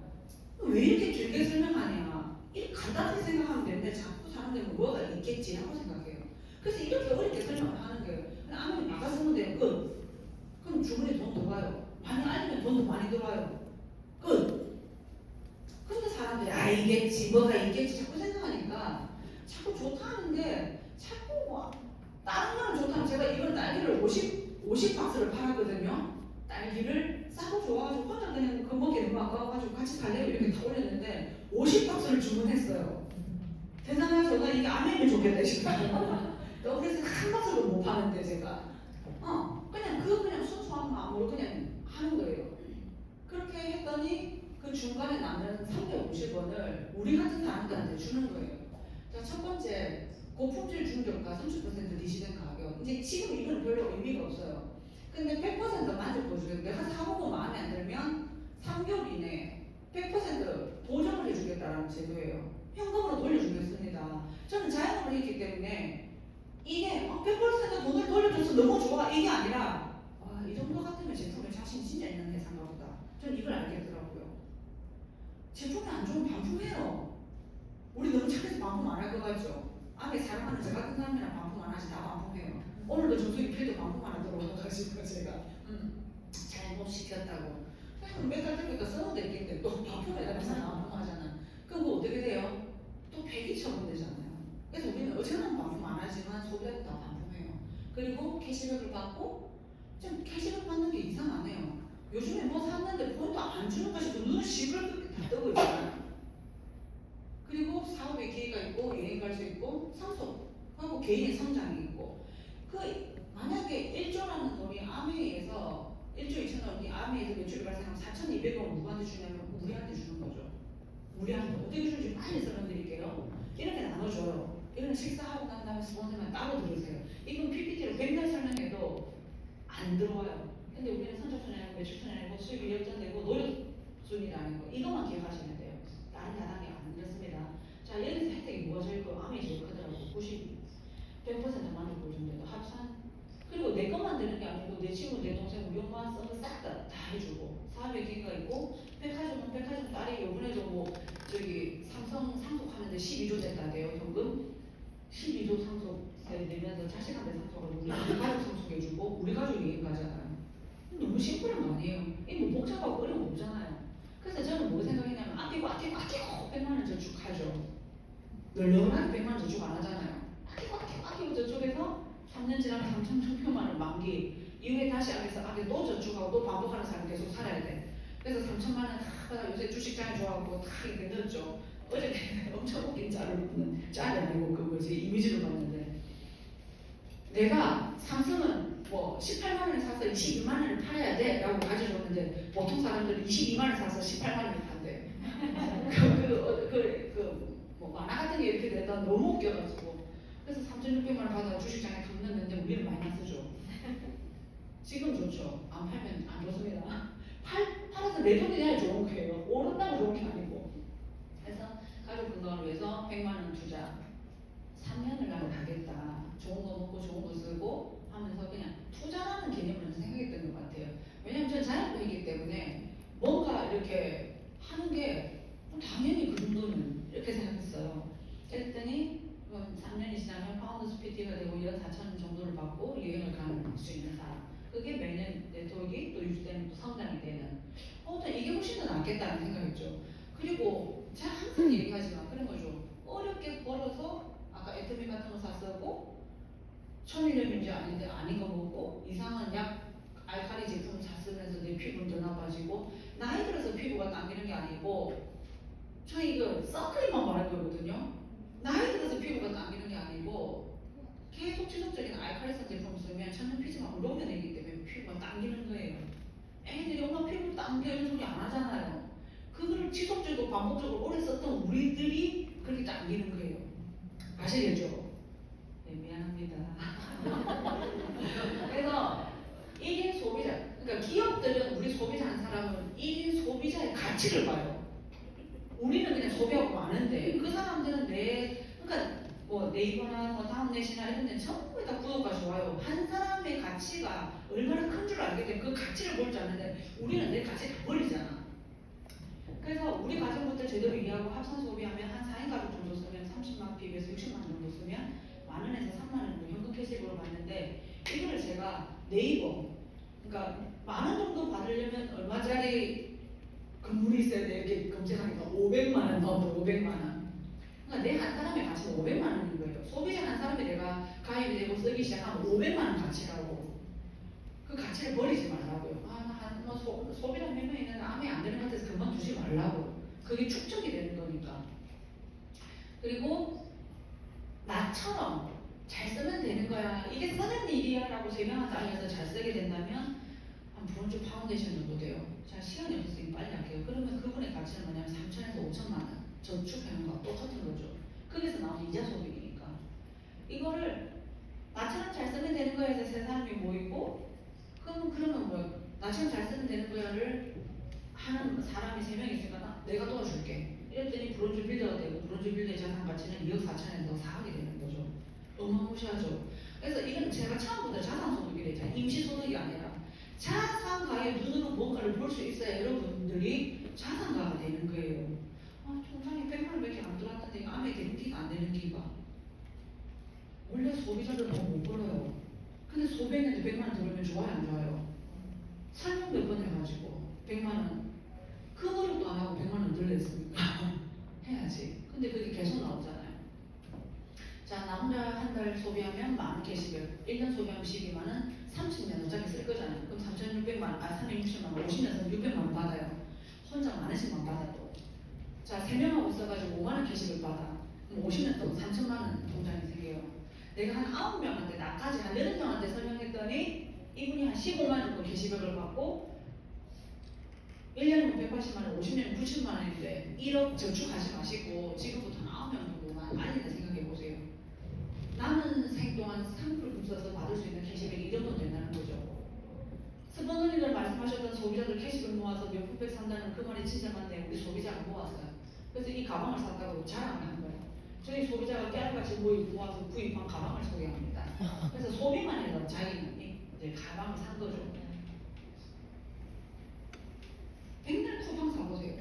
왜 이렇게 길게 설명하냐. 이렇게 간단하게 생각하면 되는데 자꾸 사람들은 뭐가 있겠지 하고 생각해요. 그래서 이렇게 어렵게 설명을 하는 거예요. 아메이 나가서면 돼요. 끝. 그럼 주문에 돈 더 가요. 많이 알리면 돈도 많이 들어와요. 끝. 근데 사람들이 이겠지 뭐가 있겠지 자꾸 생각하니까 자꾸 좋다는데 자꾸 뭐 다른 거는 좋다면 제가 이걸 딸기를 50박스를 팔았거든요. 딸기를 싸고 좋아가지고 혼자 그냥 그 먹기 너무 아까워가지고 같이 살래요 이렇게 다 올렸는데 50박스를 주문했어요. 대단하죠. 나 이게 아메이면 좋겠다 싶어요. 그래서 한 박스도 못 파는데 제가 그냥 순수한 마음으로 그냥 하는 거예요. 그렇게 했더니 그 중간에 남는 350원을 우리 같은 사람들한테 주는 거예요. 자, 첫 번째 고품질 중저가 30% DC된 가격. 이제 지금 이건 별로 의미가 없어요. 근데 100% 만족해주겠다. 내가 사보고 마음에 안 들면 3개월 이내에 100% 보정을 해주겠다는 제도예요. 현금으로 돌려주겠습니다. 저는 자영업을 했기 때문에 이게 100% 돈을 돌려줘서 너무 좋아 이게 아니라 이 정도 같으면 제품에 자신 진짜 있는 회사인가 보다. 전 이걸 알겠더라고요. 제품이 안 좋으면 반품해요. 우리 너무 착해서 반품 안 할 것 같죠? 안에 사랑하는 저 같은 사람이랑 반품 안 하지 다 반품해요. 오늘도 정수기 필도 반품 안 하도록 가지고 제가 잘못 시켰다고. 몇달 전부터 써놓은 데 있겠는데 또 반품해달라서 반품하잖아. 그럼 뭐 어떻게 돼요? 또 폐기 처분되잖아요. 그래서 우리는 어제는 반품 안 하지만 소비자도 다 반품해요. 그리고 캐시백을 받고 좀 캐시백 받는 게 이상하네요. 요즘에 뭐 샀는데 포인트 안 주는 것이 눈을 시끄럽게 다 뜨고 있잖아요. 그리고 사업의 기회가 있고 여행 갈 수 있고 상속 하고 개인의 성장이 있고 만약에 1조라는 돈이 아메이에서 1조 2천원이 아메이에서 매출이 발생하면 4,200원 누구한테 주냐면 우리한테 주는 거죠. 우리한테 어떻게 주는지 빨리 설명드릴게요. 이렇게 나눠줘요. 이거는 식사하고 난 다음에 스폰서만 따로 들으세요. 이건 PPT로 100년 설명해도 안 들어와요. 근데 우리는 선적순이라는 매출순이라는 거 수익이 역전되고 노력순이라는 거 이것만 기억하시면 돼요. 다른 다단계 안 그렇습니다. 자, 여기서 혜택이 뭐가 제일 커? 암이 제일 크더라고. 100% 만족도 정도도 합산. 그리고 내 것만 되는 게 아니고 내 친구, 내 동생, 우리 엄마 싹 다 해주고 사업의 기회가 있고 백화점 딸이 요번에도 뭐 삼성 상속하는데 12조 됐다대요. 현금 12조 상속 내면서 자식한테 상속을 우리 가족 상속해주고 우리 가족이 여행 가잖아요. 너무 심플한 거 아니에요? 이거 뭐 복잡하고 어려운 거 없잖아요. 그래서 저는 뭐 생각했냐면 아끼고 100만 원 저축하죠. 널널하게 100만 원 저축 안 하잖아요. 아끼고 저쪽에서 3년 지나면 3,000평만 원 만기 이후에 다시 안에서 또 저축하고 또 반복하는 사람이 계속 살아야 돼. 그래서 3천만 원 요새 주식장에 좋아하고 다 이렇게 넣었죠. 어제 엄청 웃긴 짤이 아니고 이미지를 봤는데 내가 삼성은 뭐 18만 원에 사서 22만 원을 팔아야 돼 라고 가져줬는데 보통 사람들은 22만 원에 사서 18만 원을 판대. 뭐 만화 같은 게 이렇게 되다 너무 웃겨가지고 그래서 3,600만 원 받아 주식장에 돈 넣는데 우리는 마이너스죠. 지금 좋죠. 안 팔면 안 좋습니다. 팔아서 내 돈이 아니라 좋은 거예요. 오른다고 좋은 게 아니고. 그래서 가족 건강을 위해서 100만 원 투자. 3년을 나는 가겠다. 좋은 거 먹고 좋은 거 쓰고 하면서 그냥 투자라는 개념을 생각했던 것 같아요. 왜냐면 저는 자영업이기 때문에 뭔가 이렇게 하는 게 당연히 그 정도는 이렇게 생각했어요. 그랬더니 SP가 되고 연 4천 정도를 받고 여행을 갈 수 있는 사람. 그게 매년 네트워크가 또 유지되는 또 성장이 되는. 이게 훨씬 더 낫겠다는 생각이죠. 그리고 제가 항상 얘기하지만 그런 거죠. 어렵게 벌어서 아까 에트미 같은 거 샀었고 천일염인지 아닌데 아닌 거 먹고 이상한 약 알칼리 제품 샀으면서 내 피부는 더 나빠지고 나이 들어서 피부가 당기는 게 아니고 저 이거 선크림만 바를 거거든요. 나이 들어서 피부가 당기는 게 아니고 계속 지속적인 알칼리성 제품 쓰면 천연 피지가 녹여내기 때문에 피부가 당기는 거예요. 애들이 엄마 피부 당기는 소리 안 하잖아요. 그걸 지속적으로 반복적으로 오래 썼던 우리들이 그렇게 당기는 거예요. 아시겠죠? 네, 미안합니다. 그래서 1인 소비자, 그러니까 기업들은 우리 소비자 한 사람은 1인 소비자의 가치를 봐요. 우리는 그냥 소비하고 마는데 그 사람들은 그러니까 뭐 네이버나 뭐 다음넷이나 이런 데는 전부 다 구독과 좋아요. 한 사람의 가치가 얼마나 큰 줄 알게 되면 그 가치를 볼 줄 아는데 우리는 내 가치 다 버리잖아. 그래서 우리 가정부터 제대로 이해하고 합산 소비하면 한 4인 가족 정도 쓰면 30만 PB에서 60만 정도 쓰면 만 원에서 3만 원 정도 현금 캐시백으로 받는데 이거를 제가 네이버 그러니까 만 원 정도 받으려면 얼마짜리 건물이 있어야 돼 이렇게 검색하니까 500만 원 나오죠. 500만 원. 그러니까 내 한 사람의 가치는 500만 원인 거예요. 소비자 한 사람이 내가 가입이 되고 쓰기 시작하면 500만 원 가치라고. 그 가치를 버리지 말라고요. 소비자 몇 명이 있는데 마음에 안 드는 것 같아서 그만두지 말라고. 그게 축적이 되는 거니까. 그리고 나처럼 잘 쓰면 되는 거야. 이게 쓰는 일이야 라고 세 명한테 알려서 잘 쓰게 된다면 한 브론즈 파운데이션 정도 돼요. 자, 시간이 없으니까 빨리 할게요. 그러면 그분의 가치는 뭐냐면 3천에서 5천만 원 저축하는 거와 똑같은 거죠. 거기서 나오는 이자 소득이니까. 이거를 나처럼 잘 쓰면 되는 거야 해서 세 사람이 모이고 그러면 뭐야? 나처럼 잘 쓰면 되는 거야를 하는 사람이 3명 있으니까 내가 도와줄게. 이랬더니 브론즈 빌더가 되고 브론즈 빌더의 자산 가치는 2억 4천에서 4억이 되는 거죠. 어마무시하죠. 그래서 이건 제가 처음부터 자산소득이랬잖아요. 임시소득이 아니라 자산가의 눈으로 뭔가를 볼 수 있어야 여러분들이 자산가가 되는 거예요. 통장에 100만 원밖에 안 들어왔는데 암에 되는 기가 안 되는 기가. 원래 소비자들 너무 못 벌어요. 근데 소비했는데 100만 원 들으면 좋아요 안 좋아요? 설명 몇 번 해가지고 100만 원 그 노력도 안 하고 100만 원 들렸으니까 해야지. 근데 그게 계속 나오잖아요. 자, 나 혼자 한 달 소비하면 만원 캐시백, 1년 소비하면 12만 원, 30년 어차피 쓸 거잖아요. 그럼 3,600만 원, 360만 원, 50년에서 600만 원 받아요. 혼자 만 원씩만 받아도. 자, 3명하고 있어가지고 5만 원 캐시백 받아. 그럼 50년 동안 3천만 원 통장이 생겨요. 내가 한 9명한테, 나까지 한 8명한테 설명했더니 이분이 한 15만 원 정도 캐시백을 받고 1년이면 180만 원, 50년이면 90만 원인데 1억 저축하지 마시고 지금부터는 9명 정도만 알리는 생각해 보세요. 남은 생 동안 상품을 써서 받을 수 있는 캐시백이 이 정도 된다는 거죠. 스펀더님들 말씀하셨던 소비자들 캐시백 모아서 명품백 산다는 그 말이 진짜 맞네요. 우리 소비자가 모았어요. 그래서 이 가방을 샀다고 자랑을 한 거예요. 저희 소비자가 깨알같이 모아서 구입한 가방을 소개합니다. 그래서 소비만 해서 자기는 이제 가방을 산 거죠. 백날 쿠팡 사보세요.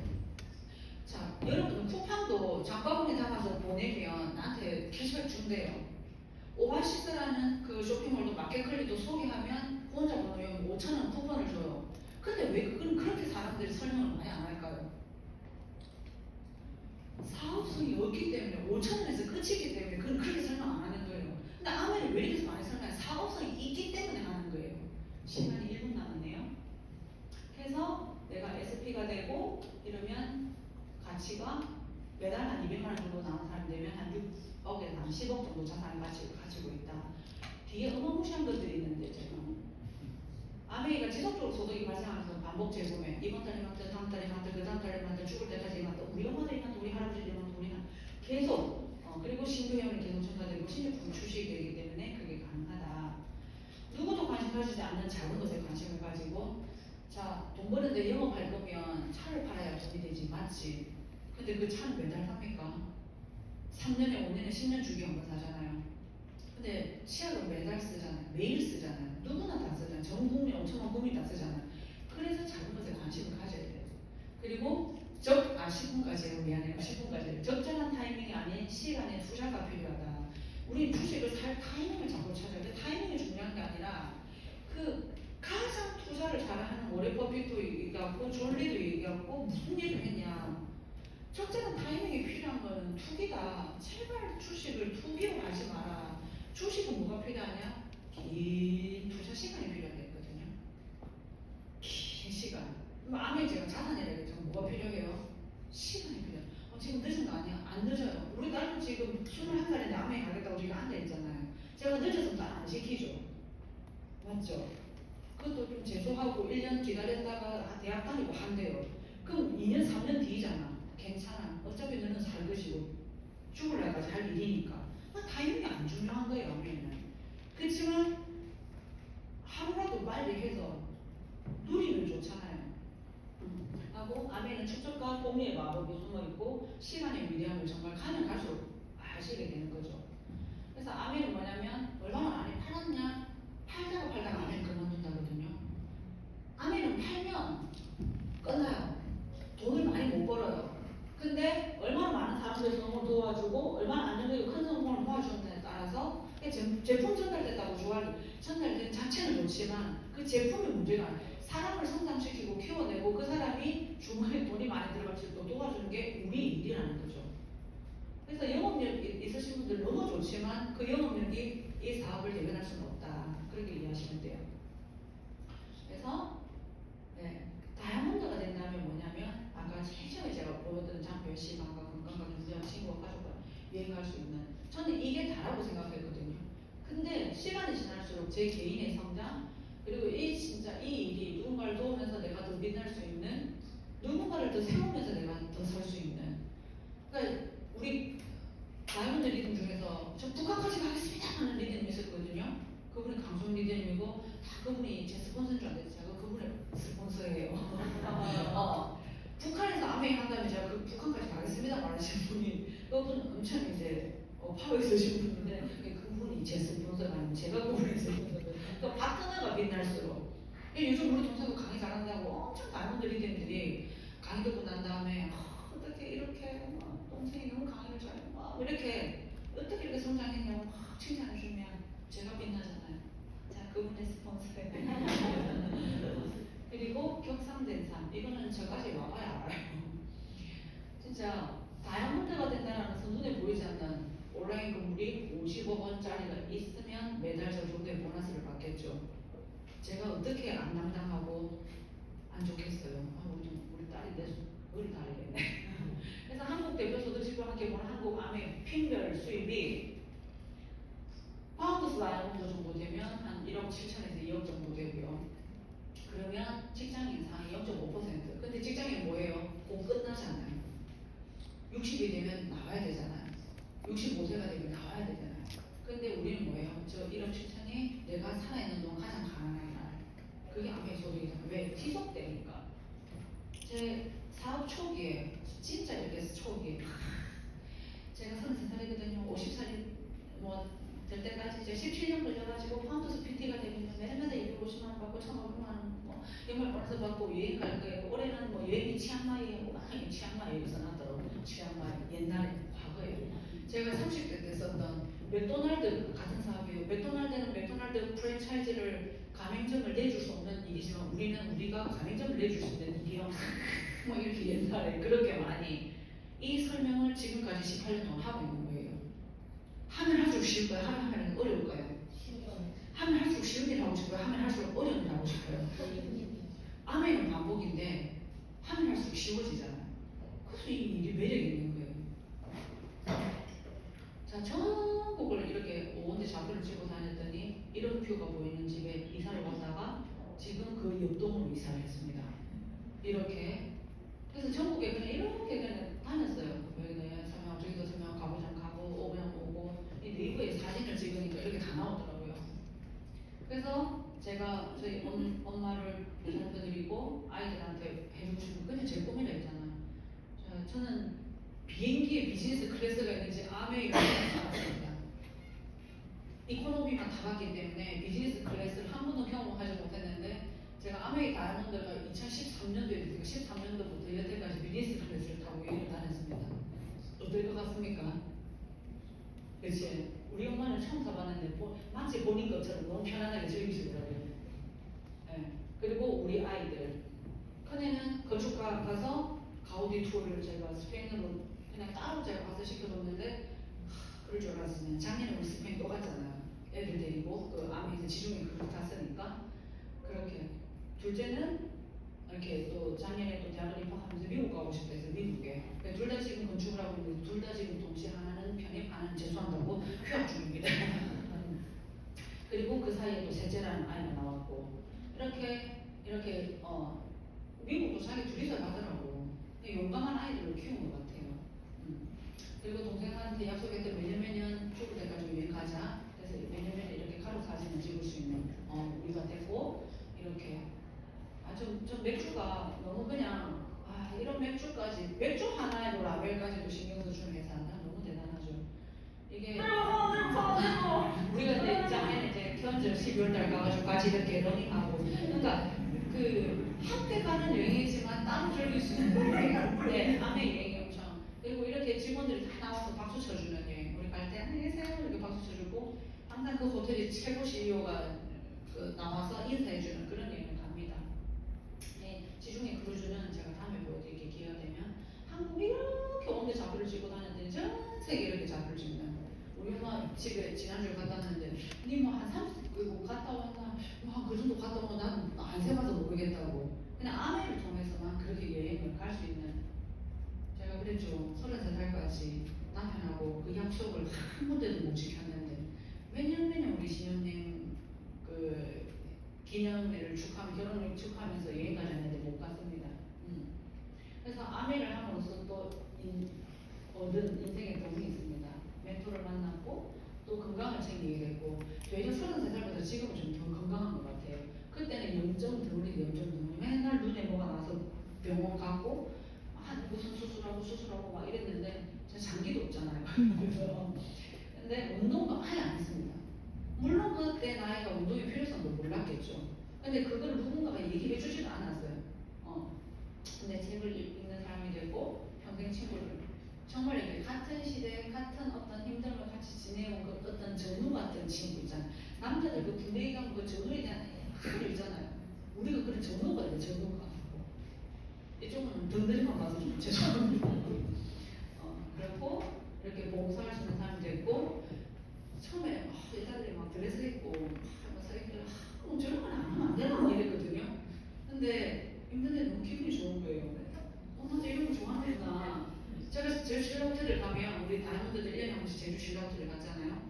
자, 여러분 쿠팡도 장바구니 담아서 보내면 나한테 캐시백 준대요. 오아시스라는 그 쇼핑몰도 마켓컬리도 소개하면 혼자 보내면 5,000원 쿠폰을 줘요. 근데 왜 그렇게 사람들이 설명을 많이 안 할까요? 사업성이 없기 때문에 5,000원에서 끝이기 때문에 그렇게 설명 안 하는 거예요. 근데 아무리 왜 이렇게 많이 설명해? 사업성이 있기 때문에 하는 거예요. 시간이 1분 남았네요. 그래서 내가 SP가 되고 이러면 가치가 매달 한 200만 원 정도 나온 사람이 되면 한 6억에서 한 10억 정도 자산을 가지고 있다. 뒤에 어마무시한 것들이 있는데 지금 아메리카 지속적으로 소득이 발생하면서 반복 재구매 이번 달에 만들, 다음 달에 만들, 그 다음 달에 만들, 죽을 때까지 만들, 우리 엄마들이 만들, 우리 할아버지들이 만들, 우리 계속 그리고 신규회원이 계속 증가되고 신제품이 출시되기 때문에 그게 가능하다. 누구도 관심 가지지 않는 작은 것에 관심을 가지고 자, 돈 버는데 영업할 거면 차를 팔아야 돈이 되지, 맞지? 근데 그 차는 매달 삽니까? 3년에 5년에 10년 주기 한번 사잖아요. 근데 치약은 매달 쓰잖아요. 매일 쓰잖아요. 누구나 다 쓰잖아요. 전 국민, 엄청난 국민 다 쓰잖아요. 그래서 작은 것에 관심을 가져야 돼요. 그리고 10분까지예요. 미안해요. 10분까지. 적절한 타이밍이 아닌 시간에 투자가 필요하다. 우리 주식을 살 타이밍을 자꾸 찾아야 돼. 타이밍이 중요한 게 아니라 그 가장 투자를 잘하는 워렌 버핏도 얘기하고 존리도 얘기하고 무슨 얘기를 했냐. 적절한 타이밍이 필요한 거는 투기다. 제발 주식을 투기로 하지 마라. 주식은 뭐가 필요하냐? 긴 투자 시간이 필요하거든요. 긴 시간. 그럼 아멘 제가 자산이라 그랬죠. 뭐가 필요해요? 시간이 필요해요. 지금 늦은 거 아니야? 안 늦어요. 우리 딸은 지금 21살인데 아멘 가겠다고 지금 앉아있잖아요. 제가 늦어서 또 안 시키죠. 맞죠? 그것도 좀 재수하고 1년 기다렸다가 대학 다니고 한대요. 그럼 2년, 3년 뒤잖아. 괜찮아. 어차피 너는 살 것이고 죽을 날까지 할 일이니까. 타이밍이 안 중요한 거예요, 아멘은. 그렇지만 하루라도 빨리 해서 누리면 좋잖아요. 하고 아멘은 축적과 공리의 마법이 숨어있고 시간의 위대함을 정말 가면 갈수록 아시게 되는 거죠. 그래서 아멘은 뭐냐면 얼마나 많이 팔았냐? 팔다가 아멘 그만둔다거든요. 아멘은 팔면 끝나요. 돈을 많이 못 벌어요. 근데 얼마나 많은 사람들 성공을 도와주고 얼마나 안정되고 큰 성공을 도와주느냐에 따라서 제품 전달됐다고 전달된 자체는 좋지만 그 제품이 문제가 아니에요. 사람을 성장시키고 키워내고 그 사람이 주머니에 돈이 많이 들어갈 수 있도록 도와주는 게 우리 일이라는 거죠. 그래서 영업력 있으신 분들 너무 좋지만 그 영업력이 이 사업을 대변할 수는 없다. 그렇게 이해하시면 돼요. 그래서 다이아몬드가 된다면 뭐냐면 아까 제일 처음에 제가 보여드린 장표 시간과 건강과 유지한 친구와 가족과 여행 갈 수 있는 저는 이게 다라고 생각했거든요. 근데 시간이 지날수록 제 개인의 성장 그리고 진짜 이 일이 누군가를 도우면서 내가 더 빛날 수 있는 누군가를 더 세우면서 내가 더 설 수 있는 그러니까 우리 다이아몬드 리듬 중에서 저 북한까지 가겠습니다 하는 리듬이 있었거든요. 그분이 강성 리듬이고 다 그분이 제 스폰서인 줄 알았어요. 제가 그분의 스폰서예요. 북한에서 아메이 한다면 제가 그 북한까지 가겠습니다 말하시는 분이 그분 엄청 이제 파워 있으신 분인데 그분이 제 스폰서가 아니고 제가 그분의 스폰서거든요. 또 파트너가 빛날수록 요즘 우리 동생도 강의 잘한다고 엄청 다이아몬드 리듬들이 강의 듣고 난 다음에 어떻게 이렇게 동생이 너무 강의를 잘해 이렇게 어떻게 이렇게 성장했냐고 칭찬해주면 제가 빛나잖아요. 자, 그분의 스폰서에 그리고 격상된 삶 이거는 저까지 와봐야 알아요. 진짜 다이아몬드가 된다는 것은 눈에 보이지 않는 온라인 건물이 50억 원짜리가 있으면 매달 저 정도의 보너스를 받겠죠. 제가 어떻게 안 당당하고 안 좋겠어요. 우리 딸이 우리 딸이겠네. 그래서 한국 대표 소득시과 함께 보는 한국 암의 핀별 수입이 파운드 슬라이드 정도 되면 한 1억 7천에서 2억 정도 되고요. 그러면 직장인 상위 0.5%. 근데 직장인 뭐예요? 곧 끝나잖아요. 60이 되면 나와야 되잖아요. 65세가 되면 나와야 되잖아요. 근데 우리는 뭐예요? 저 1억 7천이 내가 살아있는 동안 가장 가난한 날. 그게 암의 소득이잖아요. 왜? 지속되니까. 제 사업 초기에 진짜 이렇게 초기에 제가 33살이거든요. 50살이 될 때까지 이제 17년 걸려가지고 파운드스 PT가 되면 매달 250만 원 받고 1,500만 원 연말 보너스 받고 여행 갈 거예요. 올해는 여행이 치앙마이에 치앙마이에서 나더라고요. 치앙마이 옛날에 과거에 제가 30대 때 썼던 맥도날드 같은 사업이에요. 맥도날드는 맥도날드 프랜차이즈를 가맹점을 내줄 수 없는 일이지만 우리가 가맹점을 내줄 수 있는 일이요. 이렇게 옛날에 그렇게 많이 이 설명을 지금까지 18년 동안 하고 있는 거예요. 하면 할수록 쉬울 거예요? 하면 어려울 거예요? 하면 할수록 쉬운 일 하고 싶어요? 하면 할수록 어려운 일 하고 싶어요? 아멘은 반복인데 하면 할수록 쉬워지잖아요. 그래서 이 일이 매력이 있는 거예요. 자, 전국을 이렇게 5원대 좌표를 찍고 다녔더니 이런 뷰가 보이는 집에 이사를 갔다가 지금 그 옆동으로 이사를 했습니다. 이렇게 그래서 전국에 그냥 이렇게 그냥 다녔어요. 여기는 서명, 저기도 서명, 가보장 가고 그냥 오고 이 네이버에 사진을 찍으니까 이렇게 다 나오더라고요. 그래서 제가 저희 엄마를 보살펴드리고 아이들한테 해주고 싶은 그냥 제 꿈이라 했잖아요. 저는 비행기에 비즈니스 클래스가 있는지 아메이 알았습니다. 이코노미만 타봤기 때문에 비즈니스 클래스를 한 번도 경험하지 못했는데 제가 아메이 다이아몬드가 2013년도에 13년도부터 여태까지 비즈니스 클래스를 타고 여행을 다녔습니다. 어떨 것 같습니까? 그치? 우리 엄마는 처음 사봤는데 마치 본인 것처럼 너무 편안하게 즐기시더라고요. 네. 그리고 우리 아이들 큰애는 건축가 가서 가우디 투어를 제가 스페인으로 그냥 따로 제가 가서 시켜줬는데 그럴 줄 알았으면 작년에 우리 스페인 또 갔잖아요. 애들 데리고 그 아메에서 지중해 그렇게 갔으니까 그렇게 둘째는 이렇게 또 작년에 또 대학을 입학하면서 미국 가고 싶다 해서 미국에 둘 다 지금 건축을 하고 있는데 둘 다 지금 동시에 하나는 편입하는 재수한다고 휴학 중입니다. 그리고 그 사이에 또 셋째라는 아이가 나왔고 이렇게 미국도 자기 둘이서 가더라고. 용감한 아이들을 키운 것 같아요. 그리고 동생한테 약속했던 매년 죽을 때까지 여행 가자. 그래서 매년 이렇게 가족 사진을 찍을 수 있는 우리가 됐고 이렇게 좀 맥주가 너무 그냥 이런 맥주까지 맥주 하나에도 라벨까지도 신경 써주는 회사는 너무 대단하죠. 이게 우리가 이제 작년에 이제 견적 12월달 가가지고 같이 이렇게 러닝하고 그러니까 그 학교 가는 여행이지만 따로 즐길 수 있는 여행. 네, 아메 여행이 엄청. 그리고 이렇게 직원들이 다 나와서 박수 쳐주는 여행. 우리 갈 때 안녕히 계세요 이렇게 박수 쳐주고 항상 그 호텔이 최고 CEO가 나와서 인사해주는 그런 여행을 갑니다. 네, 지중해 크루즈는 제가 다음에 보여드릴게요. 기회가 되면 한국 이렇게 온데 자부를 찍고 다녔더니 전 세계 이렇게 자부를 찍는 우리 엄마 집에 지난주에 갔다 왔는데 니 뭐 한 30분 갔다 왔나? 그 정도 갔다 오면 난 안 세봐서 모르겠다고 그냥 아메를 통해서만 그렇게 여행을 갈 수 있는 제가 그랬죠. 33살까지 남편하고 그 약속을 한 번도 못 지켰는데 매년 우리 신혼여행 그 기념일을 결혼을 축하하면서 여행 가려는데 못 갔습니다. 그래서 아메를 함으로써 또 얻은 인생의 도움이 있습니다. 멘토를 만났고 또 건강을 챙기게 됐고 되려 33살부터 지금은 좀 더 건강한 것 같아요. 그때는 염증 드물이 맨날 눈에 뭐가 나서 병원 가고 무슨 수술하고 막 이랬는데 제가 장기도 없잖아요. 근데 운동도 아예 안 했습니다. 물론 그때 나이가 운동의 필요성도 몰랐겠죠. 근데 그걸 누군가가 얘기해 주지도 않았어요. 근데 책을 읽는 사람이 되고 평생 친구를 정말 이렇게 같은 시대 같은 어떤 힘듦을 같이 지내온 그 어떤 전우 같은 친구 있잖아요. 남자들 그 군대 가면 그 전우에 대한 그걸 있잖아요. 우리가 그런 전우가 있는데 전우가 아니고 이쪽은 던들이만 봐서 좀 죄송합니다. 그렇고 이렇게 봉사할 수 있는 사람이 됐고 처음에 여자들이 막 드레스 입고 막 저런 건 안 하면 안 되나 이랬거든요. 근데 힘든데 너무 기분이 좋은 거예요. 나도 이런 거 좋아하는구나. 제가 제주 신라 호텔을 가면 우리 다이아몬드들 1년에 한 번씩 제주 신라 호텔을 갔잖아요.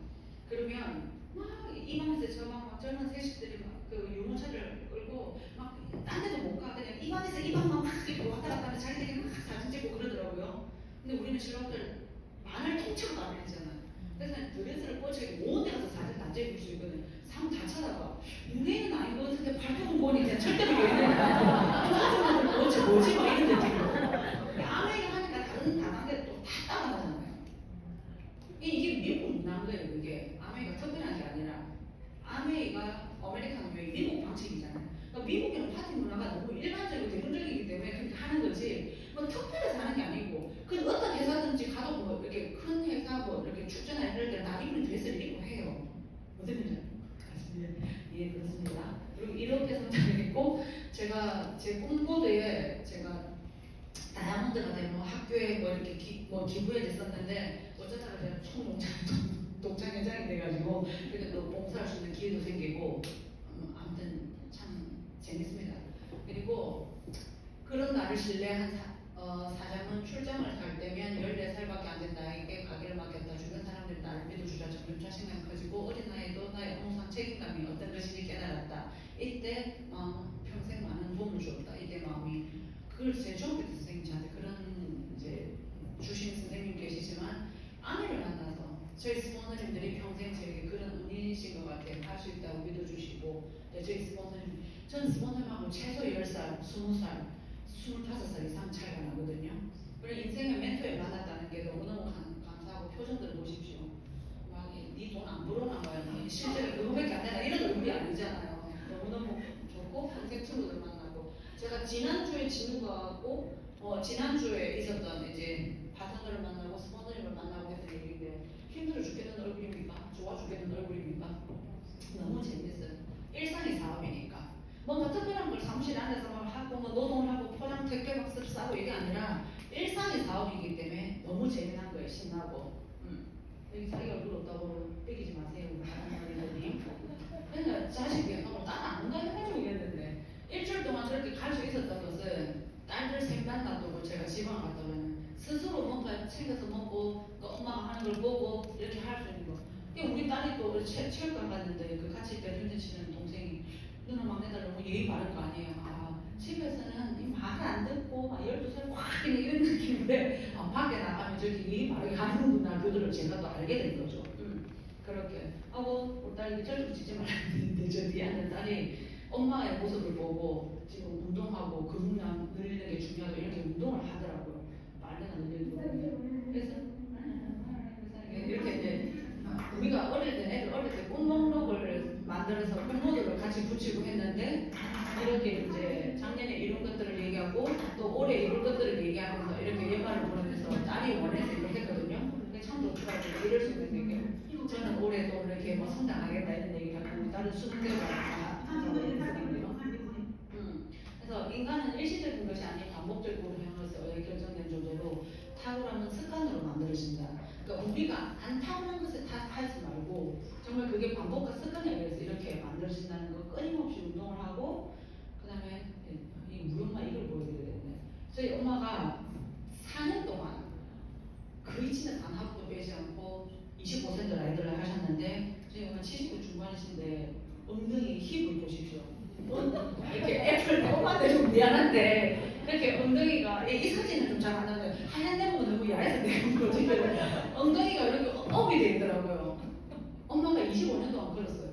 그러면 막 이방에서 저막 젊은 세식들이 막 그 유모차를 끌고 막 딴 데도 못 가. 그냥 이방에서 이방만 막 찍고 왔다 갔다 하면 자기들이 막 사진 찍고 그러더라고요. 근데 우리는 신라 호텔 만을 통째로 다니잖아요. 그래서 드레스를 꽂히고 온 데 가서 사진 다 찍을 수 있거든. 사람 다 쳐다봐. 유네는 아닌 것 같은데 발톱은 보니까 절대로 유네는 아니야. 도대체 뭐지? 막 이런 느낌으로. 아메리카 하니까 다른 다단계 또 다 따라가잖아요. 이게 미국 문화인 거예요. 이게 아메리카 특별한 게 아니라 아메리카 아메리카는 왜 미국 방식이잖아요. 그러니까 미국에는 파티 문화가 너무 일반적이고 대중적이기 때문에 그렇게 하는 거지 뭐 특별해서 하는 게 아니고 그 어떤 회사든지 가도 뭐 이렇게 큰 회사 뭐 이렇게 축제나 이럴 때 다 입는 드레스를 입고 해요. 어떤 문제? 예, 그렇습니다. 그리고 이렇게 성장했고 제가 제 꿈보드에 제가 다이아몬드가 되면 학교에 뭐 이렇게 기부해 됐었는데 어쩌다가 제가 동창회장이 돼가지고 그렇게 또 봉사할 수 있는 기회도 생기고 아무튼 참 재밌습니다. 그리고 그런 나를 신뢰한 사장은 출장을 갈 때면 14살밖에 안 된 나에게 가게를 맡겼다. 주변 사람들이 나를 믿어주자. 점점 자신감이 커지고 어린 나이에도 나의 업무상 책임감이 어떤 것인지 깨달았다. 이때 평생 많은 도움을 주었다. 이때 마음이 그걸 제 중학교 때 선생님 저한테 그런 이제 주신 선생님 계시지만 아내를 만나서 저희 스포너님들이 평생 저에게 그런 은인이신 것 같아요. 할 수 있다고 믿어주시고 저희 스포너님 전 스포너님하고 최소 10살, 20살 25살 이상 차이가 나거든요. 그리고 인생의 멘토에 받았다는 게 너무너무 감사하고 표정들을 보십시오. 막 니 돈 안 벌어나 봐요. 실제로 그거밖에 안 되나 이런 얼굴이 아니잖아요. 너무너무 좋고 평생 친구들 만나고 제가 지난주에 친구가고 지난주에 있었던 이제 파트너를 만나고 스포너님을 만나고 했던 얘기인데 힘들어 죽겠는 얼굴입니까? 좋아 죽겠는 여기 자기 얼굴 없다고 뺏기지 마세요. 하나님이. 그러니까 자식이 나는 안 가르쳐주고 이랬는데 일주일 동안 저렇게 갈 수 있었던 것은 딸들 생만 놔두고 제가 지방을 갔다 오면 스스로 뭔가 챙겨서 먹고 또 엄마가 하는 걸 보고 이렇게 할 수 있는 거. 우리 딸이 또 체육관 갔는데 그 같이 배드민턴 치는 동생이 누나 막내딸 너무 예의 바른 거 아니에요. 아, 집에서는 이 말을 안 듣고 막 12살 확 이런 느낌인데 밖에 나가면 저렇게 예의 바르게 하는구나. 그거를 제가 또 알게 된 거죠. 그렇게 하고 우리 딸이 절대 짓지 말았는데 저 뒤에 앉은 딸이 엄마의 모습을 보고 지금 운동하고 근육량 늘리는 게 중요하다 이렇게 운동을 하더라고요. 빨래가 늘리고 그래서 이렇게 이제 우리가 어릴 때 애들 어릴 때 꿈목록을 만들어서 꿈모드를 같이 붙이고 했는데 이렇게 이제 작년에 이룬 것들을 얘기하고 또 올해 이룰 것들을 얘기하면서 이렇게 연말을 보내면서 딸이 원해서 이렇게 했거든요. 근데 참 좋더라고요. 이럴 수 있는 게 저는 올해 또 이렇게 뭐 성장하겠다 이런 얘기를 하고 우리 딸은 수능대가 한다고 했거든요. 그래서 인간은 일시적인 것이 아닌 반복적으로 향해서 결정된 정도로 탁월함은 습관으로 만들어진다. 그러니까 우리가 안 타고난 것에 탓하지 말고 정말 그게 반복과 습관에 의해서 이렇게 만들어진다는 거 끊임없이 운동을 하고 그 다음에 이 우리 엄마 이걸 보여드려야겠네. 저희 엄마가 4년 동안 거의 진짜 단 하루도 빼지 않고 25세인들 아이들을 하셨는데 저희 엄마 70대 중반이신데 엉덩이 힙을 보십시오. 이렇게 애플 엄마한테 좀 미안한데 그렇게 엉덩이가 이 사진은 좀 잘 안 나는데 하얀 데보다 너무 야해서 내가 거지. 엉덩이가 이렇게 업이 돼 있더라고요. 엄마가 25년 동안 걸었어요.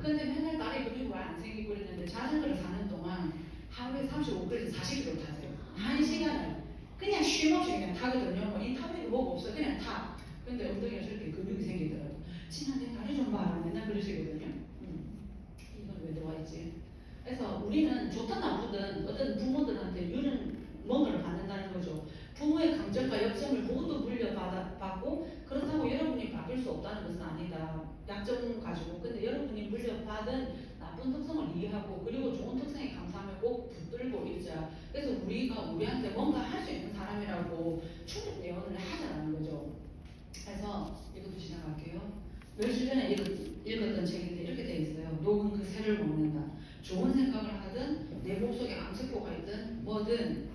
근데 맨날 딸이 근육이 안 생기고 그랬는데 자전거를 4년 동안 하루에 35km에서 40km 타세요. 1시간을 그냥 쉼없이 그냥 타거든요. 뭐 인터넷이 뭐가 없어요. 그냥 타. 근데 엉덩이가 저렇게 근육이 생기더라고요. 친한 내 다리 좀 봐. 맨날 그러시거든요. 이건 왜 들어와 있지? 그래서 우리는 좋든 나쁘든 어떤 부모들한테 이런 뭔가를 받는다는 거죠. 부모의 강점과 약점을 모두 물려받고 그렇다고 여러분이 바뀔 수 없다는 것은 아니다. 약점 가지고 근데 여러분이 물려받은 나쁜 특성을 이해하고 그리고 좋은 특성에 감사하며 꼭 붙들고 있자. 그래서 우리가 우리한테 뭔가 할 수 있는 사람이라고 충분 예언을 하자는 거죠. 그래서 이것도 지나갈게요. 며칠 전에 읽었던 책인데 이렇게 돼 있어요. 녹은 그 새를 먹는다. 좋은 생각을 하든 내 몸속에 암세포가 있든 뭐든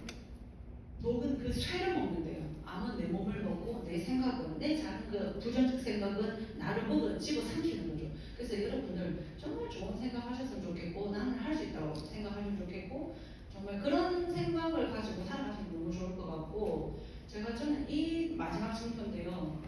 녹은 그 쇠를 먹는데요. 암은 내 몸을 먹고 내 생각은 내 작은 그 부정적 생각은 나를 먹어 집어삼키는 거죠. 그래서 여러분들 정말 좋은 생각 하셨으면 좋겠고 나는 할 수 있다고 생각하시면 좋겠고 정말 그런 생각을 가지고 살아가시면 너무 좋을 것 같고 저는 이 마지막 청표인데요.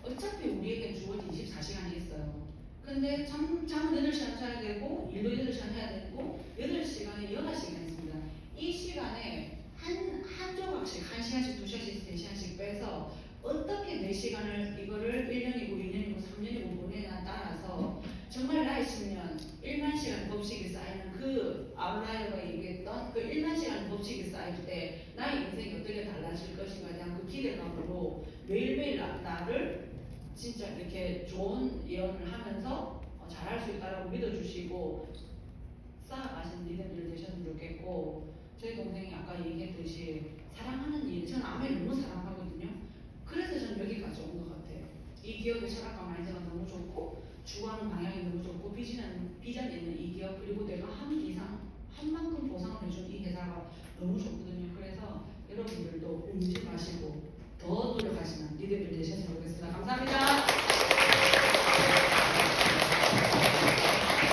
어차피 우리에게 주어진 24시간이 있어요. 근데 잠은 8시간 자야 되고 일도 8시간 해야 되고 8시간에 11시간 있습니다. 이 시간에 한 조각씩 1시간씩 2시간씩 3시간씩 빼서 어떻게 내 시간을 이거를 1년이고 2년이고 3년이고 보내냐에 따라서 정말 나의 10년 1만 시간 법칙이 쌓이는 그 아웃라이어가 얘기했던 그 1만 시간 법칙이 쌓일 때 나의 인생이 어떻게 달라질 것인가에 대한 그 기대감으로 매일매일 나를 진짜 이렇게 좋은 예언을 하면서 잘할 수 있다라고 믿어주시고 쌓아가신 리더들 되셨으면 좋겠고 저희 동생이 아까 얘기했듯이 사랑하는 일, 저는 아메를 너무 사랑하거든요. 그래서 저는 여기까지 온 것 같아요. 이 기업의 철학과 마인드가 너무 좋고 추구하는 방향이 너무 좋고 비전 있는 이 기업 그리고 내가 한 이상 한 만큼 보상을 해준 이 회사가 너무 좋거든요. 그래서 여러분들도 울지 마시고 더 노력하시는 리더들 되셨으면